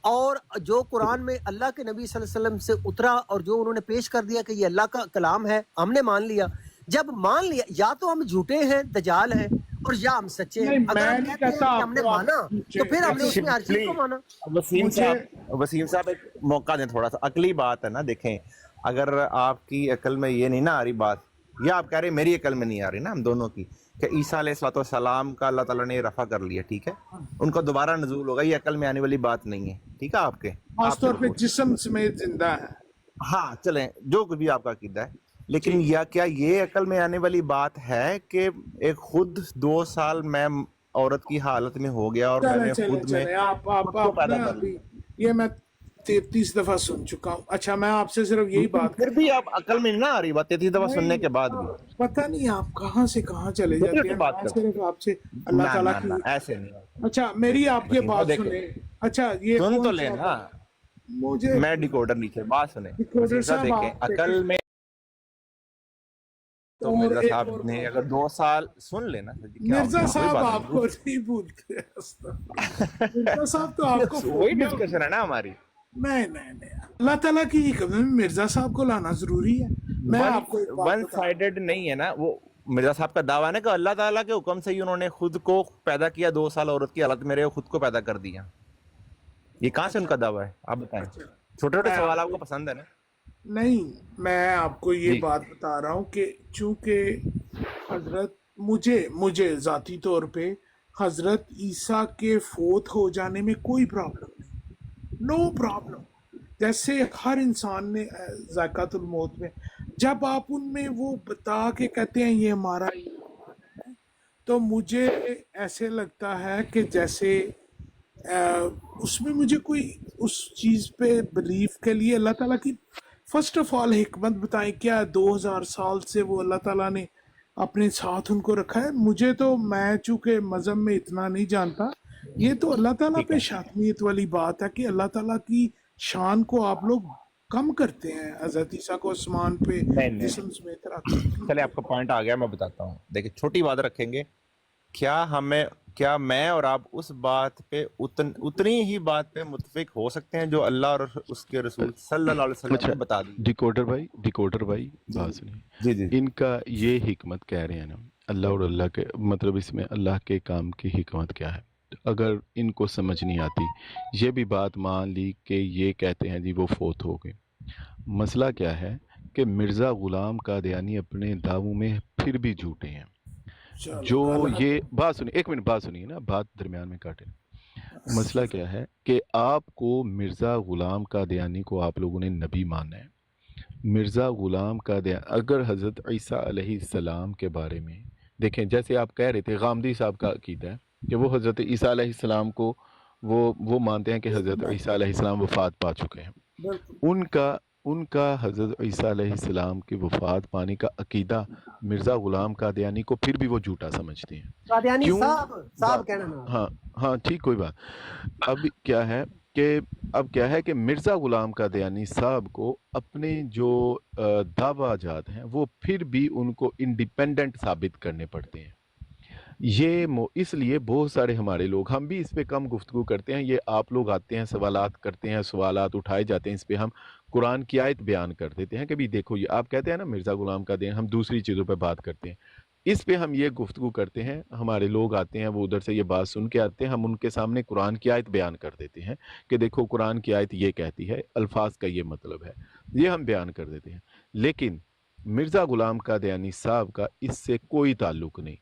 اور جو قرآن میں اللہ کے نبی صلی اللہ علیہ وسلم سے اترا اور جو انہوں نے پیش کر دیا کہ یہ اللہ کا کلام ہے، ہم نے مان لیا. جب مان لیا، یا تو ہم جھوٹے ہیں، دجال ہیں، اور یا ہم سچے ہیں. اگر ہم کہتے ہیں کہ ہم نے مانا تو پھر ہم نے اس میں ہر چیز کو مانا. وسیم صاحب ایک موقع دیں تھوڑا سا. عقلی بات ہے نا، دیکھیں اگر آپ کی عقل میں یہ نہیں نا آ رہی بات، یا آپ کہہ رہے ہیں میری عقل میں نہیں آ رہی نا، ہم دونوں کی کہ عیسیٰ علیہ السلام کا اللہ تعالیٰ نے رفع کر لیا, ٹھیک ہے, ان کا دوبارہ نزول ہوگا, یہ عقل میں آنے والی بات نہیں ہے, ٹھیک ہے, آپ کے خاص طور پہ جسم سمیت زندہ ہے. ہاں چلیں جو کچھ بھی آپ کا عقیدہ ہے, لیکن یا کیا یہ عقل میں آنے والی بات ہے کہ ایک خود 2 سال میں عورت کی حالت میں ہو گیا اور میں نے خود میں آپ خود کو پیدا کر ابھی لیا. یہ میں 33 دفعہ سن چکا ہوں. اچھا میں آپ سے صرف یہی بات پھر بھی آپ عقل میں نہ آ رہی بات 33 دفعہ سننے کے بعد بھی, پتہ نہیں آپ کہاں سے کہاں چلے جاتے ہیں. بات میں کرتے صرف آپ سے اللہ تعالیٰ کی ایسے نہیں, اچھا میری آپ کے بات سنیں. اچھا یہ سن تو کون لیں سا نا, مجھے میں ڈیکوڈر نیچے بات سنیں, ڈیکوڈر صاحب دیکھیں آپ عقل میں تو اور مرزا ایک صاحب اور نے بات. اگر 2 سال سن لینا, مرزا صاحب آپ کو نہیں بھولتے. مرزا صاحب تو آپ کو وہی ڈسکشن ہے نا ہماری. نہیں اللہ تعالیٰ کی حکمت میں مرزا صاحب کو لانا ضروری ہے. میں آپ کو ایک بات ون بتا سائیڈڈ نہیں ہے نا وہ. مرزا صاحب کا دعویٰ ہے نا کہ اللہ تعالیٰ کے حکم سے ہی انہوں نے خود کو پیدا کیا, 2 سال عورت کی حالت میں رہے خود کو پیدا کر دیا. یہ کہاں سے ان کا دعویٰ ہے آپ بتائیں. چھوٹے چھوٹے سوال آپ کو پسند ہے نا. نہیں میں آپ کو یہ جی. بات بتا رہا ہوں کہ چونکہ حضرت مجھے ذاتی طور پہ حضرت عیسیٰ کے فوت ہو جانے میں کوئی پرابلم نہیں, نو پرابلم. جیسے ہر انسان نے ذائقۃ الموت میں جب آپ ان میں وہ بتا کے کہتے ہیں یہ ہمارا ایمان ہے, تو مجھے ایسے لگتا ہے کہ جیسے اس میں مجھے کوئی اس چیز پہ بلیف کے لیے اللہ تعالیٰ کی فرسٹ آف آل حکمت بتائیں. کیا 2000 سال سے وہ اللہ تعالیٰ نے اپنے ساتھ ان کو رکھا ہے. مجھے تو میں چونکہ مذہب میں اتنا نہیں جانتا, یہ تو اللہ تعالیٰ پہ شاطمیت والی بات ہے کہ اللہ تعالیٰ کی شان کو آپ لوگ کم کرتے ہیں. حضرت عیسیٰ کو آسمان پہ جسم سمیت رکھتے ہیں. چلے آپ کا پوائنٹ آ گیا, میں بتاتا ہوں. دیکھیں چھوٹی بات رکھیں گے, کیا میں اور آپ اس بات پہ اتنی ہی بات پہ متفق ہو سکتے ہیں جو اللہ اور اس کے رسول صلی اللہ علیہ وسلم نے بتا دی. ڈیکوڈر بھائی بات سنیے. جی ان کا یہ حکمت کہہ رہے ہیں نا, اللہ اور اللہ کے مطلب اس میں اللہ کے کام کی حکمت کیا ہے. اگر ان کو سمجھ نہیں آتی, یہ بھی بات مان لی کہ یہ کہتے ہیں جی وہ فوت ہو گئے. مسئلہ کیا ہے کہ مرزا غلام قادیانی اپنے دعووں میں پھر بھی جھوٹے ہیں. جو یہ بات سنیے, ایک منٹ بات سنیے نا, بات درمیان میں کاٹے. مسئلہ کیا ہے کہ آپ کو مرزا غلام قادیانی کو آپ لوگوں نے نبی مانا ہے. مرزا غلام قادیانی اگر حضرت عیسیٰ علیہ السلام کے بارے میں دیکھیں, جیسے آپ کہہ رہے تھے غامدی صاحب کا عقیدہ ہے کہ وہ حضرت عیسیٰ علیہ السلام کو وہ مانتے ہیں کہ حضرت عیسیٰ علیہ السلام وفات پا چکے ہیں. ان کا حضرت عیسیٰ علیہ السلام کی وفات پانے کا عقیدہ مرزا غلام قادیانی کو پھر بھی وہ جھوٹا سمجھتے ہیں. قادیانی کیوں؟ صاحب کہنا نا. ہاں ٹھیک, کوئی بات. اب کیا ہے کہ مرزا غلام قادیانی صاحب کو اپنے جو دعویٰ جات ہیں وہ پھر بھی ان کو انڈیپینڈنٹ ثابت کرنے پڑتے ہیں. اس لیے بہت سارے ہمارے لوگ, ہم بھی اس پہ کم گفتگو کرتے ہیں. یہ آپ لوگ آتے ہیں, سوالات کرتے ہیں, سوالات اٹھائے جاتے ہیں, اس پہ ہم قرآن کی آیت بیان کر دیتے ہیں کہ بھی دیکھو یہ آپ کہتے ہیں نا مرزا غلام کا دین, ہم دوسری چیزوں پہ بات کرتے ہیں. اس پہ ہم یہ گفتگو کرتے ہیں, ہمارے لوگ آتے ہیں, وہ ادھر سے یہ بات سن کے آتے ہیں, ہم ان کے سامنے قرآن کی آیت بیان کر دیتے ہیں کہ دیکھو قرآن کی آیت یہ کہتی ہے, الفاظ کا یہ مطلب ہے, یہ ہم بیان کر دیتے ہیں. لیکن مرزا غلام قادیانی صاحب کا اس سے کوئی تعلق نہیں.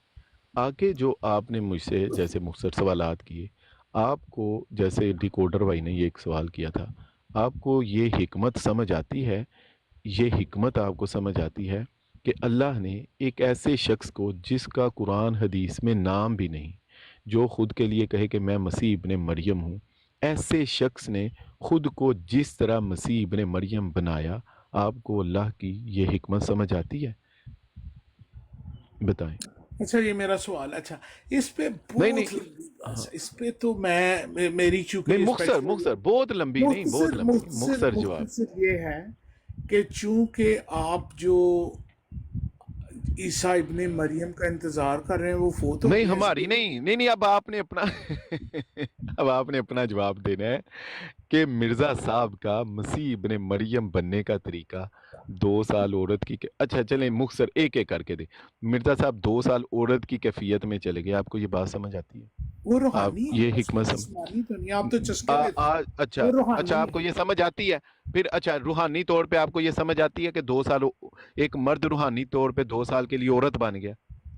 آگے جو آپ نے مجھ سے جیسے مختصر سوالات کیے, آپ کو جیسے ڈیکوڈر بھائی نے یہ ایک سوال کیا تھا, آپ کو یہ حکمت سمجھ آتی ہے, یہ حکمت آپ کو سمجھ آتی ہے کہ اللہ نے ایک ایسے شخص کو جس کا قرآن حدیث میں نام بھی نہیں, جو خود کے لیے کہے کہ میں مسیح ابن مریم ہوں, ایسے شخص نے خود کو جس طرح مسیح ابن مریم بنایا, آپ کو اللہ کی یہ حکمت سمجھ آتی ہے؟ بتائیں. اچھا یہ میرا سوال. اچھا اس پہ بہت اس پہ تو میری چونکہ مختصر بہت لمبی نہیں, بہت لمبی مختصر جواب یہ ہے کہ چونکہ آپ جو عیسیٰ ابن مریم کا انتظار کر رہے ہیں وہ فوت ہو نہیں, ہماری نہیں, اب آپ نے اپنا جواب دینا ہے کہ مرزا صاحب کا مسیح ابن مریم بننے کا طریقہ 2 سال عورت کی. اچھا چلیں مختصر ایک کر کے دیں. مرزا صاحب 2 سال عورت کی کیفیت میں چلے گئے, آپ کو یہ بات سمجھ آتی ہے؟ وہ روحانی یہ حکمت اچھا آپ کو یہ سمجھ آتی ہے پھر؟ اچھا روحانی طور پہ آپ کو یہ سمجھ آتی ہے کہ 2 سال ایک مرد روحانی طور پہ 2 سال کے لیے عورت بن گیا؟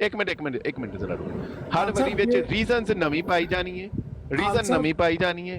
ਇੱਕ ਮਿੰਟ ਜ਼ਰਾ ਰੁਕੋ, ਹਰ ਅੱਛਾ, ਵਾਰੀ ਵਿੱਚ ਇਹ- ਰੀਜ਼ਨਸ ਨਵੀਂ ਪਾਈ ਜਾਣੀ ਹੈ, ਰੀਜ਼ਨ ਅੱਛਾ। ਨਵੀਂ ਪਾਈ ਜਾਣੀ ਹੈ,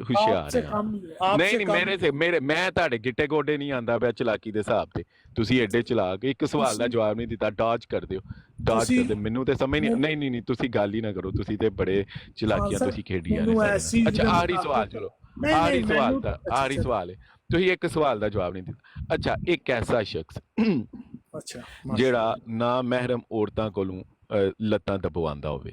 ਹੁਸ਼ਿਆਰ ਹੈ। ਨਹੀਂ ਮੈਂ ਤੁਹਾਡੇ ਗਿੱਟੇ ਗੋਡੇ ਨਹੀਂ ਆਂਦਾ ਪਿਆ ਚਲਾਕੀ ਦੇ ਹਿਸਾਬ ਤੇ। ਤੁਸੀਂ ਐਡੇ ਚਲਾਕ, ਇੱਕ ਸਵਾਲ ਦਾ ਜਵਾਬ ਨਹੀਂ ਦਿੱਤਾ, ਡਾਜ ਕਰਦੇ ਹੋ। ਮੈਨੂੰ ਤੇ ਸਮਝ ਨਹੀਂ, ਤੁਸੀਂ ਗੱਲ ਹੀ ਨਾ ਕਰੋ, ਤੁਸੀਂ ਤੇ ਬੜੇ ਚਲਾਕੀਆਂ ਤੁਸੀਂ ਖੇਡੀਆਂ ਨੇ। ਅੱਛਾ, ਆਖਰੀ ਸਵਾਲ, ਚਲੋ ਆਖਰੀ ਸਵਾਲ ਹੈ। ਤੁਸੀਂ ਇੱਕ ਸਵਾਲ ਦਾ ਜਵਾਬ ਨਹੀਂ ਦਿੱਤਾ। ਅੱਛਾ, ਇੱਕ ਐਸਾ ਸ਼ਖਸ ਜਿਹੜਾ ਨਾ ਮਹਿਰਮ ਔਰਤਾਂ ਕੋਲੋਂ ਲੱਤਾਂ ਦਬਵਾਉਂਦਾ ਹੋਵੇ,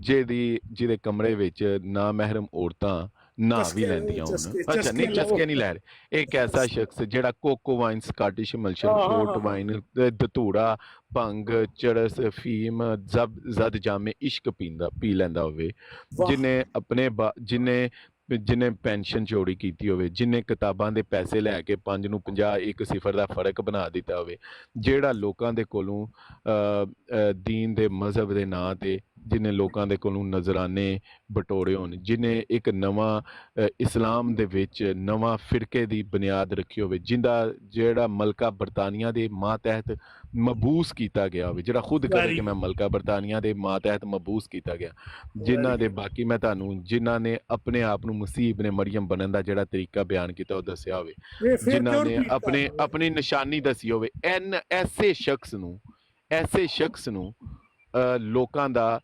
ਜਿਹਦੇ ਕਮਰੇ ਵਿੱਚ ਨਾ ਮਹਿਰਮ ਔਰਤਾਂ ਨਾ ਵੀ ਚਸਕੇ ਲੈਂਦੀਆਂ ਹੁਣ ਚਸਕੇ ਅੱਛਾ ਚਸਕੇ ਨਹੀਂ ਲਓ ਚਸਕੇ ਨਹੀਂ ਲੈ ਰਹੇ ਇੱਕ ਐਸਾ ਸ਼ਖਸ ਜਿਹੜਾ ਕੋਕੋ ਵਾਈਨ ਸਕਾਟਿਸ਼ ਮਲਸ਼ਨ ਹਾਂ ਪੋਰਟ ਹਾਂ ਵਾਈਨ ਧਤੂੜਾ ਭੰਗ ਚਰਸ ਫੀਮ ਜ਼ਦ ਜਾਮੇ ਇਸ਼ਕ ਪੀ ਲੈਂਦਾ ਹੋਵੇ ਵਾਹ ਜਿਨੇ ਪੈਨਸ਼ਨ ਚੋਰੀ ਕੀਤੀ ਹੋਵੇ ਜਿਨੇ ਕਿਤਾਬਾਂ ਦੇ ਪੈਸੇ ਲੈ ਕੇ 5 ਨੂੰ 50 ਇੱਕ ਸਿਫਰ ਦਾ ਫਰਕ ਬਣਾ ਦਿੱਤਾ ਹੋਵੇ ਜਿਹੜਾ ਲੋਕਾਂ ਦੇ ਕੋਲੋਂ ਦੀਨ ਦੇ ਮਜ਼ਹਬ ਦੇ ਨਾਂ ਤੇ ਜਿਨੇ ਲੋਕਾਂ ਦੇ ਕੋਲੋਂ ਨਜ਼ਰਾਨੇ ਬਟੋਰੇ ਹੋਣ ਜਿਨੇ ਇੱਕ ਨਵਾਂ ਇਸਲਾਮ ਦੇ ਵਿੱਚ ਨਵਾਂ ਫਿਰਕੇ ਦੀ ਬੁਨਿਆਦ ਰੱਖੀ ਹੋਵੇ ਜਿਹੜਾ ਮਲਕਾ ਬਰਤਾਨੀਆ ਦੇ ਮਾਤਹਿਤ ਮਬੂਸ ਕੀਤਾ ਗਿਆ ਹੋਵੇ ਜਿਹੜਾ ਖੁਦ ਕਹੇ ਕਿ ਮੈਂ ਮਲਕਾ ਬਰਤਾਨੀਆ ਦੇ ਮਾਤਹਿਤ ਮਬੂਸ ਕੀਤਾ ਗਿਆ ਜਿਨ੍ਹਾਂ ਦੇ ਬਾਕੀ ਮੈਂ ਤੁਹਾਨੂੰ ਜਿਨ੍ਹਾਂ ਨੇ ਆਪਣੇ ਆਪ ਨੂੰ ਮਸੀਹ ਇਬਨ ਮਰੀਮ ਬਣਨ ਦਾ ਜਿਹੜਾ ਤਰੀਕਾ ਬਿਆਨ ਕੀਤਾ ਉਹ ਦੱਸਿਆ ਹੋਵੇ ਜਿਨ੍ਹਾਂ ਨੇ ਆਪਣੀ ਨਿਸ਼ਾਨੀ ਦੱਸੀ ਹੋਵੇ ਐਸੇ ਸ਼ਖਸ ਨੂੰ ਲੋਕਾਂ ਦਾ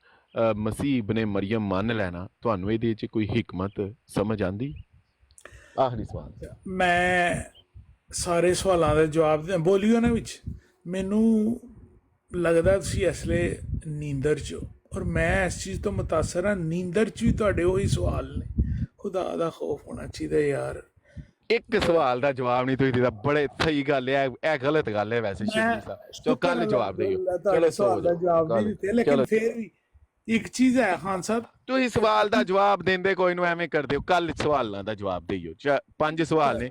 ਮਸੀਹ ਇਬਨ ਮਰੀਮ ਮੰਨ ਲੈਣਾ ਤੁਹਾਨੂੰ ਇਹਦੇ 'ਚ ਕੋਈ ਹਿਕਮਤ ਸਮਝ ਆਂਦੀ ਆਖਰੀ ਸਵਾਲ ਮੈਂ ਸਾਰੇ ਸਵਾਲਾਂ ਦੇ ਜਵਾਬ ਦੇ ਬੋਲਿਓ ਨਾ ਵਿੱਚ ਮੈਨੂੰ ਲੱਗਦਾ ਤੁਸੀਂ ਅਸਲੇ ਨੀਂਦਰ 'ਚ ਹੋ ਔਰ ਮੈਂ ਇਸ ਚੀਜ਼ ਤੋਂ ਮੁਤਾਸਰ ਹਾਂ ਨੀਂਦਰ 'ਚ ਵੀ ਤੁਹਾਡੇ ਉਹੀ ਸਵਾਲ ਨੇ ਖੁਦਾ ਦਾ ਖੌਫ ਹੋਣਾ ਚਾਹੀਦਾ ਯਾਰ ਇੱਕ ਸਵਾਲ ਦਾ ਜਵਾਬ ਨਹੀਂ ਤੁਸੀਂ ਦਿੱਤਾ ਬੜੇ ਸਹੀ ਗੱਲ ਹੈ ਇਹ ਗਲਤ ਗੱਲ ਹੈ ਵੈਸੇ ਸ਼ਿਵਲੀ ਸਾਹਿਬ ਚਲੋ ਕੱਲ ਜਵਾਬ ਦਿਓ ਚਲੋ ਸਵਾਲ ਦਾ ਜਵਾਬ ਨਹੀਂ ਦਿੱਤੇ ਲੇਕਿਨ ਫਿਰ ਵੀ ਇੱਕ ਚੀਜ਼ ਹੈ ਖਾਨ ਸਾਹਿਬ ਤੁਸੀਂ ਸਵਾਲ ਦਾ ਜਵਾਬ ਦਿੰਦੇ ਕੋਈ ਨੂੰ ਐਵੇਂ ਕਰਦੇ ਹੋ ਕੱਲ ਸਵਾਲਾਂ ਦਾ ਜਵਾਬ ਦਿਓ 5 ਸਵਾਲ ਨੇ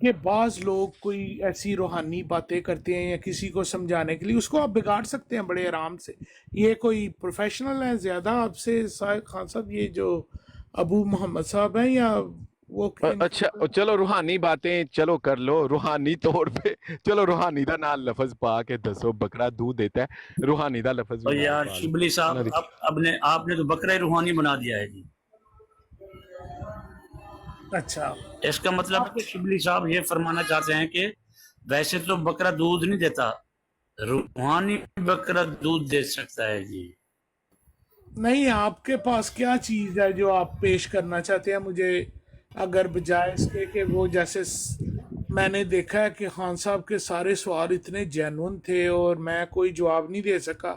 کہ بعض لوگ کوئی ایسی روحانی باتیں کرتے ہیں یا کسی کو سمجھانے کے لیے اس کو آپ بگاڑ سکتے ہیں بڑے آرام سے. یہ کوئی پروفیشنل ہے زیادہ آپ سے خان صاحب، یہ جو ابو محمد صاحب ہیں یا وہ اچھا چلو روحانی باتیں چلو کر لو، روحانی طور پہ چلو روحانی دا نال لفظ پا کے دسو بکرا دودھ دیتا ہے، روحانی دا لفظ اور بھی یار پا لو. شبلی صاحب آپ نے تو بکرا ہی روحانی بنا دیا ہے جی. اچھا اس کا مطلب ہے کہ شبلی صاحب یہ فرمانا چاہتے ہیں کہ ویسے تو بکرا دودھ نہیں دیتا، روحانی بکرا دودھ دے سکتا ہے جی. نہیں، آپ کے پاس کیا چیز ہے جو آپ پیش کرنا چاہتے ہیں مجھے، اگر بجائے اس کے کہ وہ جیسے میں نے دیکھا ہے کہ خان صاحب کے سارے سوال اتنے جینون تھے اور میں کوئی جواب نہیں دے سکا،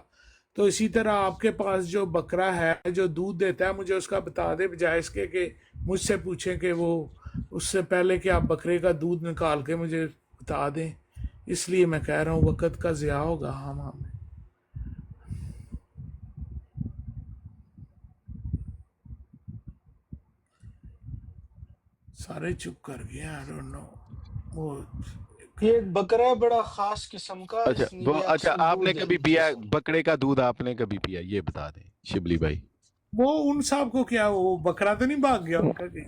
تو اسی طرح آپ کے پاس جو بکرا ہے جو دودھ دیتا ہے مجھے اس کا بتا دے، بجائے اس کے کہ مجھ سے پوچھیں کہ وہ اس سے پہلے کہ آپ بکرے کا دودھ نکال کے مجھے بتا دیں. اس لیے میں کہہ رہا ہوں وقت کا ضیاع ہوگا. ہمیں سارے چپ کر گئے. I don't know. وہ یہ ایک بکرا ہے بڑا خاص قسم کا. اچھا اس وہ لیے اچھا اکثر آپ نے دودھ کبھی ہے پیا اس میں. بکرے کا دودھ؟ آپ نے کبھی پیا؟ یہ بتا دیں شبلی بھائی. وہ ان صاحب کو کیا، وہ بکرا تو نہیں بھاگ گیا ان کا کہ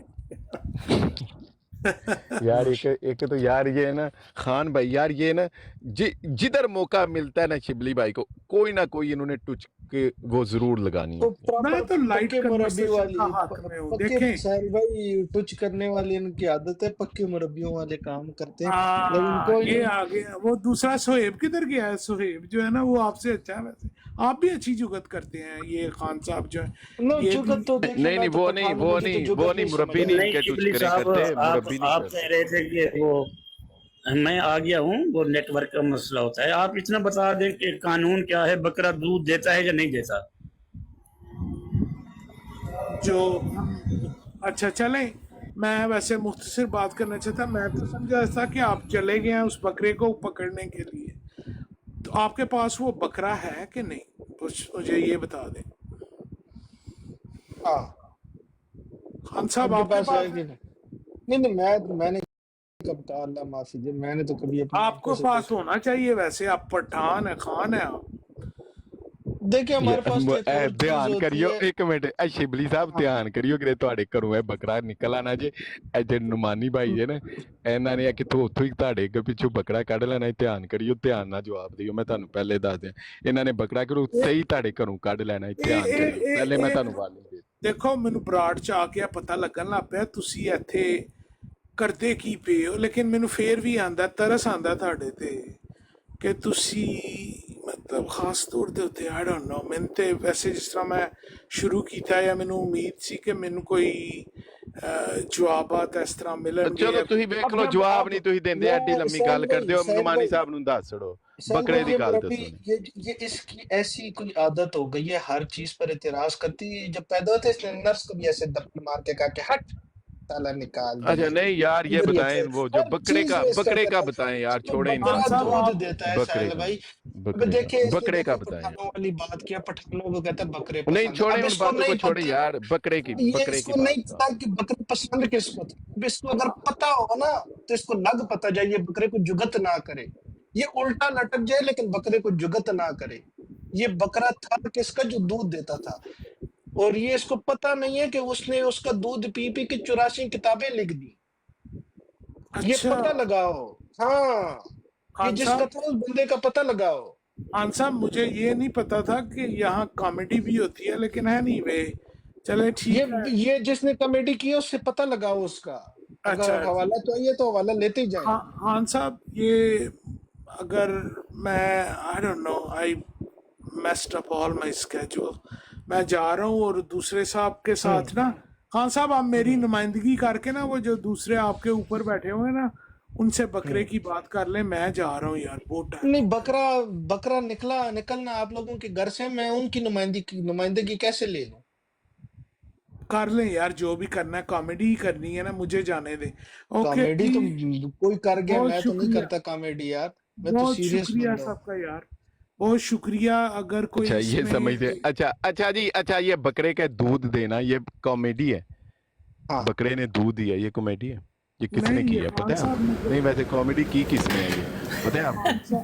یار ایک تو یار یہ ہے نا خان بھائی، یار یہ نا جدھر موقع ملتا ہے نا شبلی بھائی کو کوئی نہ کوئی انہوں نے ٹچ کے وہ ضرور لگانی تو ہوتی ہے. میں پراپر تو لائٹ پکے مربی کنورسیشن والی کا حق میں ہوں. پکے دیکھیں سہیل بھائی ٹچ کرنے والی ان کی عادت ہے، پکے مربیوں والے کام کرتے ہیں. لیکن کوئی یہ نہیں. آگے وہ دوسرا سہیب کدھر گیا ہے؟ سہیب جو ہے نا وہ آپ سے اچھا ہے، ویسے آپ بھی اچھی جگت کرتے ہیں. یہ خان صاحب جو ہے نو یہ بھی جگت تو دیکھیں، نہیں میں تو وہ پٹھان ہوں، مجھے تو جگت نہیں مربی سمجھ نہیں آتی. ان نہیں کے ٹچ شبلی کرے صاحب کرتے، مربی نہیں آپ کرتے. کہہ رہے تھے کہ وہ میں آ گیا ہوں، وہ نیٹ ورک کا مسئلہ ہوتا ہے. آپ اتنا بتا دیں کہ قانون کیا ہے، بکرا دودھ دیتا ہے یا نہیں دیتا. جو اچھا چلیں، میں ویسے مختصر بات کرنا چاہتا. میں تو سمجھا تھا کہ آپ چلے گئے ہیں اس بکرے کو پکڑنے کے لیے، تو آپ کے پاس وہ بکرا ہے کہ نہیں؟ مجھے یہ بتا دیں. ہاں خان صاحب آپ کے آپ کے پاس ہے پاس کہ نہیں؟ نہیں میں نے کب کہا، اللہ معافی دے، میں نے تو کبھی اپنی آپ آنکھوں کو سے پاس دیکھا. ہونا چاہیے. ویسے آپ پٹھان ہیں، خان ہیں آپ. دیکھیں ہمارے پاس تو ایک اور چیز دھیان ہوتی کریو ہے. ایک منٹ، شبلی صاحب ہاں دھیان کریو کہ تواڈے گھروں بکرا نکل آنا جے. اے نعمانی بھائی ہے نا، انہاں نے کتھوں اتھوں ہی تواڈے پیچھوں بکرا کڈ لینا. دھیان کریو، دھیان نال جواب دیو. میں تانوں پہلے دس دیا انہاں نے بکرا کرو صحیح تواڈے گھروں کڈ لینا. دھیان کریو پہلے میں تانوں وارننگ دے. دیکھو مینوں براڈ چ آ کے پتہ لگن لگ پیا تسی ایتھے کرتے کی پے ہو، لیکن مینوں پھر بھی آندا ترس آندا تہاڈے تے کہ تسی مطلب خاص طور دے اتنے آئی ڈونٹ نو. میں تے ویسے جس طرح میں شروع کیتا یا مینوں امید سی کہ مینوں کوئی جوابات اس طرح ملن گے. چلو تسی ویکھ لو، اب جواب آپ نہیں تسی دیندے، ایڈی میں لمبی سہیل گل کر بھائی دیو. سہیل نعمانی بھائی صاحب نوں دس چھڑو سہیل بکرے بھائی، دی یہ گل مربی دسو. یہ اس کی ایسی کوئی عادت ہو گئی ہے، ہر چیز پر اعتراض کرتی ہے. جب پیدا ہوتے اس نے نرس کو بھی ایسے دبکے مار کے کہا کہ ہٹ سالا نکال اچھا دیا نہیں یار یہ ادھر ہی بتائیں، وہ جو ہر چیز میں اس کا بکرے کا اعتراض. بتائیں یار، تو چھوڑیں ان خان بکرا باتوں صاحب کو. دودھ آپ دیتا ہے بکرے سہیل کا بھائی. اب بکرے کا دیکھیں اس نے بکرے کا دیکھیں بتائیں یار. پٹھانوں والی بات کیا، پٹھانوں کو کہتا ہے بکرے نہیں پسند ہے. چھوڑیں اب ان اس کو باتوں کو، نہیں چھوڑیں پتا، یار یہ بکرے اس کی کو بات نہیں بتاؤ. پتا کہ بکرے پسند کس کو تھا. اب اس کو اگر پتا ہو نا تو اس کو لگ پتا جائے، یہ بکرے کو جگت نہ کرے، یہ الٹا لٹک جائے لیکن بکرے کو جگت نہ کرے. یہ بکرا تھا کس کا؟ جو دودھ دیتا تھا. اور یہ اس کو پتا نہیں ہے کہ اس نے اس کا دودھ پی پی کے 84 کتابیں لکھ دی. یہ اچھا پتہ لگاؤ. ہاں یہ خان جس کا صاحب، تھا اس بندے کا پتہ لگاؤ. خان صاحب مجھے یہ نہیں پتا تھا کہ یہاں کامیڈی بھی ہوتی ہے، لیکن ہے نہیں وے. چلے ٹھیک ہے. یہ جس نے کامیڈی کی ہے اس سے پتہ لگاؤ اس کا. اچھا اگر حوالہ چاہیے تو حوالہ لیتے ہی جائیں. خان صاحب، یہ اگر میں I don't know I missed up all my schedule, میں جا رہا ہوں اور دوسرے صاحب کے ساتھ نا خان صاحب آپ میری نمائندگی کر کے نا وہ جو دوسرے آپ کے اوپر بیٹھے ہوئے نا ان سے بکرے کی بات کر لیں. میں جا رہا ہوں یار، بہت ٹائم. نہیں، بکرا نکلنا آپ لوگوں کے گھر سے. میں ان کی نمائندگی کیسے لے لوں؟ کر لیں یار، جو بھی کرنا ہے، کامیڈی ہی کرنی ہے نا، مجھے جانے دیں. اوکے کامیڈی تو جی، کوئی کر گیا، بہت میں تو نہیں شکریہ، کرتا کامیڈی یار. میں تو بہت سیریس شکریہ بندہ ہوں. سب کا یار، بہت شکریہ. اگر اچھا کوئی اس یہ میں سمجھتے، اچھا جی، اچھا یہ بکرے کا دودھ دینا یہ کامیڈی ہے؟ ہاں بکرے نے دودھ دیا یہ کامیڈی ہے یہ کس نے نہیں کی یہ ہے خان پتہ ہے صاحب آپ نے کو؟ نہیں ویسے کامیڈی کی کس نے ہے یہ پتہ ہے آپ کو؟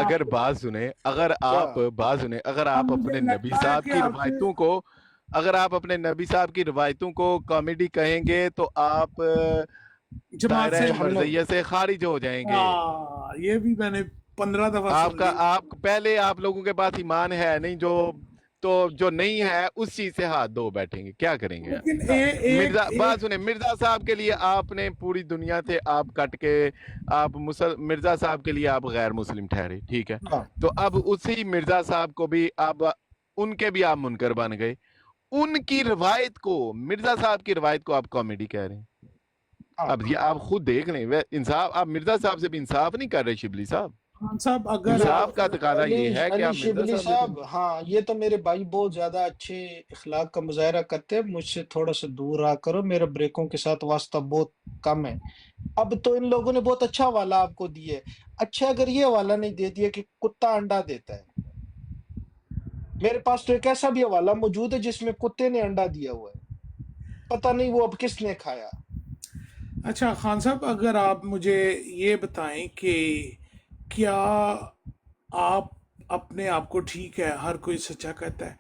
اگر بات سنیں اگر آپ بات سنیں اگر اب آپ مجھے اپنے نبی لگتا ہے صاحب کہ کی آپ سے روایتوں کو اگر آپ اپنے نبی صاحب کی روایتوں کو کامیڈی کہیں گے تو آپ جماعت سے دائرہ جہنم مرضیہ سے خارج ہو جائیں گے. یہ بھی میں نے 15 دفعہ سن لی. آپ پہلے آپ لوگوں کے پاس ایمان ہے نہیں جو نہیں ہے اس چیز سے ہاتھ دھو بیٹھیں گے کیا کریں گے. لیکن مرزا ایک بات سنیں مرزا صاحب کے لیے آپ نے پوری دنیا سے آپ کٹ کے آپ مرزا صاحب کے لیے آپ غیر مسلم ٹھہرے ٹھیک ہے ہاں تو اب اسی مرزا صاحب کو بھی آپ ان کے بھی آپ منکر بن گئے. ان کی روایت کو مرزا صاحب کی روایت کو آپ کامیڈی کہہ رہے ہیں. ہاں اب یہ آپ خود دیکھ لیں انصاف آپ مرزا صاحب سے بھی انصاف نہیں کر رہے شبلی صاحب. خان صاحب اگر انصاف آپ کا تقاضا یہ ہے کہ علی آپ مرزا شبلی صاحب سے صاحب ہاں یہ تو میرے بھائی بہت زیادہ اچھے اخلاق کا مظاہرہ کرتے ہیں، مجھ سے تھوڑا سا دور رہا کرو، میرا بریکوں کے ساتھ واسطہ بہت کم ہے. اب تو ان لوگوں نے بہت اچھا حوالہ آپ کو دیے، اچھا اگر یہ حوالہ نہیں دے دیا کہ کتا انڈا دیتا ہے. میرے پاس تو ایک ایسا بھی حوالہ موجود ہے جس میں کتے نے انڈا دیا ہوا ہے، پتہ نہیں وہ اب کس نے کھایا. اچھا خان صاحب اگر آپ مجھے یہ بتائیں کہ کیا آپ اپنے آپ کو ٹھیک ہے ہر کوئی سچا کہتا ہے،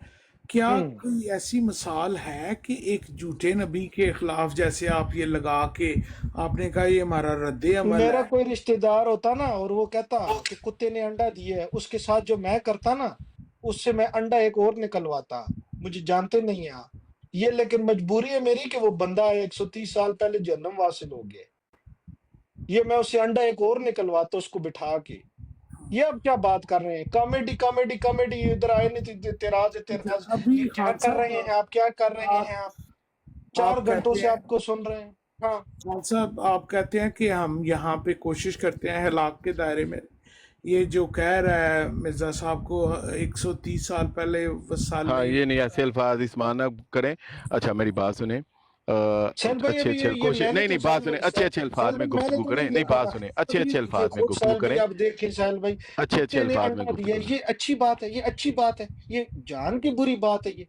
کیا ہوں کوئی ایسی مثال ہے کہ ایک جھوٹے نبی کے خلاف جیسے آپ یہ لگا کے آپ نے کہا یہ ہمارا رد عمل میرا ہے؟ کوئی رشتہ دار ہوتا نا اور وہ کہتا کہ کتے نے انڈا دیا ہے، اس کے ساتھ جو میں کرتا نا اس سے میں انڈا ایک اور نکلواتا. مجھے جانتے نہیں ہیں آپ یہ، لیکن مجبوری ہے میری کہ وہ بندہ 130 سال پہلے جہنم واصل ہو گیا، یہ میں اسے انڈا ایک اور نکلواتا اس کو بٹھا کے. یہ اب کیا بات کر رہے ہیں؟ کامیڈی کامیڈی کامیڈی، ادھر آئے نہیں تھے تیراز تیراز. ابھی یہ کیا خان کر رہے ہیں صاحب آپ؟ کیا کر رہے آپ ہیں آپ؟ 4 گھنٹوں کہتے سے ہیں آپ کو سن رہے ہیں. ہاں خان صاحب آپ کہتے ہیں کہ ہم یہاں پہ کوشش کرتے ہیں ہلاک کے دائرے میں، یہ جو کہہ رہا ہے مرزا صاحب کو 130 سال پہلے ہاں وسالے. یہ نہیں ایسے الفاظ استعمال نہ کریں. اچھا میری بات سنیں سہیل بھائی اچھے ابھی اچھے یہ کوشش میں نے نہیں تو نہیں بات سنیں اچھے اچھے الفاظ سہیل میں بھائی میں نے گفتگو تو کریں نہیں نہیں دیکھا. بات سنیں اچھے ابھی اچھے یہ الفاظ میں خود گفتگو سہیل بھائی کریں آپ دیکھیں، سہیل بھائی اچھے اچھے کتے نے الفاظ میں انڈا دیا، گفتگو یہ اچھی بات ہے، یہ اچھی بات ہے، یہ جان کی بری بات ہے. یہ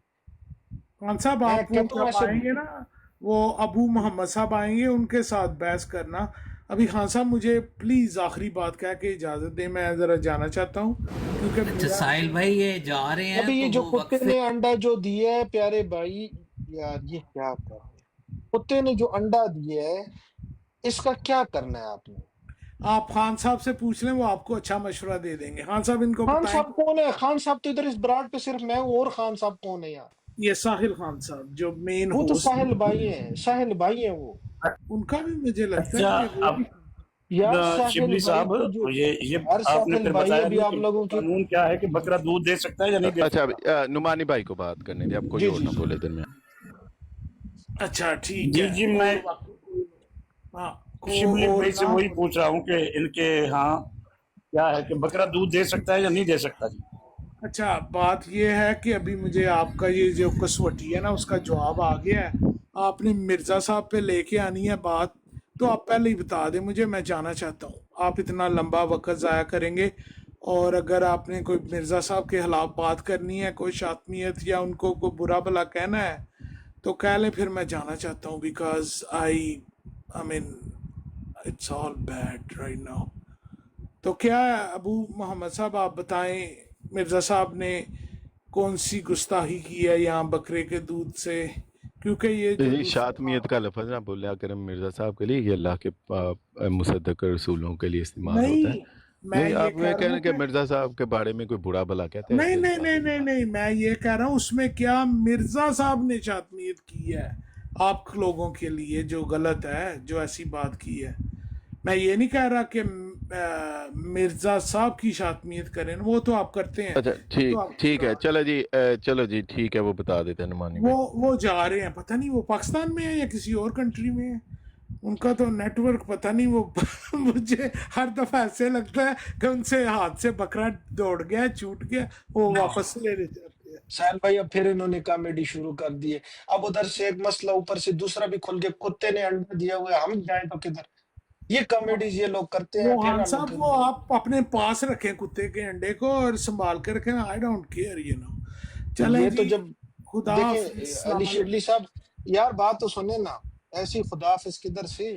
خان صاحب میں آپ وہ کہتا ہوں جب ایسے آئیں گے نا وہ ابو محمد صاحب آئیں گے ان کے ساتھ بحث کرنا. ابھی خان صاحب مجھے پلیز آخری بات کہہ کے اجازت دیں، میں ذرا جانا چاہتا ہوں کیونکہ اچھا میرا ساحل بھائی یہ جا رہے ہیں ابھی یہ تو جو وہ کتے وقفے نے انڈا جو دیا ہے پیارے بھائی، یار یہ کیا کر رہے ہیں؟ کتے نے جو انڈا دیا ہے اس کا کیا کرنا ہے آپ نے؟ آپ خان صاحب سے پوچھ لیں وہ آپ کو اچھا مشورہ دے دیں گے. خان صاحب ان کو خان بتائیں صاحب کون ہے؟ خان صاحب تو ادھر اس براڈ پہ صرف میں ہوں، اور خان صاحب کون ہے یار؟ یہ ساحل خان صاحب جو مین وہ تو ہوسٹ ساحل بھائی ہیں، ساحل بھائی ہیں وہ. ان کا بھی مجھے لگتا ہے اچھا کہ وہ اب بھی یار ساحل شبلی بھائی صاحب تو جو یہ یار آپ نے ساحل پھر بھائی بتایا ابھی نہیں آپ کہ لوگوں کی. قانون کیا ہے کہ بکرا دودھ دے سکتا ہے یا نہیں دے اچھا سکتا. نعمانی بھائی کو بات کرنے دیں اب کوئی جی اور جی نہ جی بولے درمیان. اچھا ٹھیک جی ہے. جی میں اور ہاں شبلی اور بھائی سے نہ وہی پوچھ رہا ہوں کہ ان کے ہاں کیا ہے کہ بکرا دودھ دے سکتا ہے یا نہیں دے سکتا. جی اچھا بات یہ ہے کہ ابھی مجھے آپ کا یہ جو کسوٹی ہے نا اس کا جواب آ گیا ہے. آپ نے مرزا صاحب پہ لے کے آنی ہے بات تو آپ پہلے ہی بتا دیں مجھے، میں جانا چاہتا ہوں. آپ اتنا لمبا وقت ضائع کریں گے اور اگر آپ نے کوئی مرزا صاحب کے خلاف بات کرنی ہے، کوئی شاطمیت یا ان کو کوئی برا بھلا کہنا ہے تو کہہ لیں، پھر میں جانا چاہتا ہوں because I mean it's all bad right now. تو کیا ہے ابو محمد صاحب آپ بتائیں مرزا صاحب نے کون سی گستاخی کی ہے یہاں بکرے کے دودھ سے، کیونکہ یہ جو جی دوسرا شاطمیت کا لفظ نہ بولیا کریں مرزا صاحب کے لیے، یہ اللہ کے مصدق رسولوں کے لیے استعمال ہوتا ہے. نہیں میں نہیں یہ آپ کہہ یہ رہا کہہ رہے ہوں ہیں کہ کہ مرزا صاحب کے بارے میں کوئی برا بھلا کہتے ہیں نہیں ایسے نہیں الفاظ نہیں میں نہیں بات. نہیں میں یہ کہہ رہا ہوں اس میں کیا مرزا صاحب نے شاطمیت کی ہے آپ لوگوں کے لیے جو غلط ہے، جو ایسی بات کی ہے. میں یہ نہیں کہہ رہا کہ مرزا صاحب کی شاطمیت کریں، وہ تو آپ کرتے ہیں. اچھا وہ تو آپ ٹھیک ہے چلو جی ٹھیک ہے وہ بتا دیتے ہیں نعمانی بھائی. وہ جا رہے ہیں، پتہ نہیں وہ پاکستان میں ہے یا کسی اور کنٹری میں ہے. ان کا تو نیٹ ورک پتہ نہیں، وہ مجھے ہر دفعہ ایسے لگتا ہے کہ ان سے ہاتھ سے بکرا دوڑ گیا، چھوٹ گیا، وہ واپس لینے جاتے ہیں. سہیل بھائی اب پھر انہوں نے کامیڈی شروع کر دی ہے. اب ادھر سے ایک مسئلہ اوپر سے دوسرا بھی کھل کے کتے نے انڈا دیا ہوا ہے، ہم جائیں تو کدھر؟ یہ کامیڈیز یہ لوگ کرتے ہیں. وہ پھر خان ہم صاحب وہ آپ اپنے پاس رکھیں کتے کے انڈے کو اور سنبھال کے رکھیں. I don't care you know. چلیں یہ تو جی، جب خدا دیکھیں حافظ، علی السلام شبلی علیکم. صاحب یار بات تو سنیں نا، ایسی خدا حافظ کدھر سے.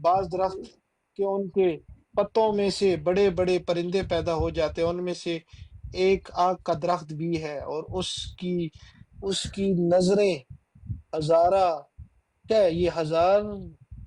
بعض درخت کہ ان کے پتوں میں سے بڑے بڑے پرندے پیدا ہو جاتے ہیں, ان میں سے ایک آگ کا درخت بھی ہے, اور اس کی نظریں ہزارہ, کیا ہے یہ, ہزار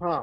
ہاں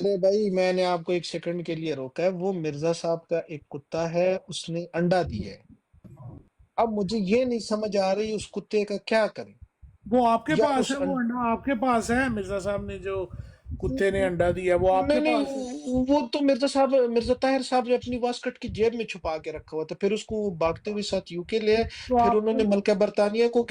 ارے بھائی, میں نے آپ کو ایک سیکنڈ کے لیے روکا ہے. وہ مرزا صاحب کا ایک کتا ہے, اس نے انڈا دیا ہے. اب مجھے یہ نہیں سمجھ آ رہی اس کتے کا کیا کریں, وہ آپ کے یا پاس اس ہے، وہ انڈا آپ کے پاس ہے، مرزا صاحب نے جو کتے نے انڈا دیا وہ آپ کے نہیں پاس ہے. نہیں, وہ تو مرزا طاہر صاحب نے اپنی واسکٹ کی جیب میں چھپا کے رکھا ہوا تھا, پھر اس کو وہ بھاگتے ہوئے ساتھ یو کے لے آئے, تو پھر آپ انہوں نے ملکہ برطانیہ کو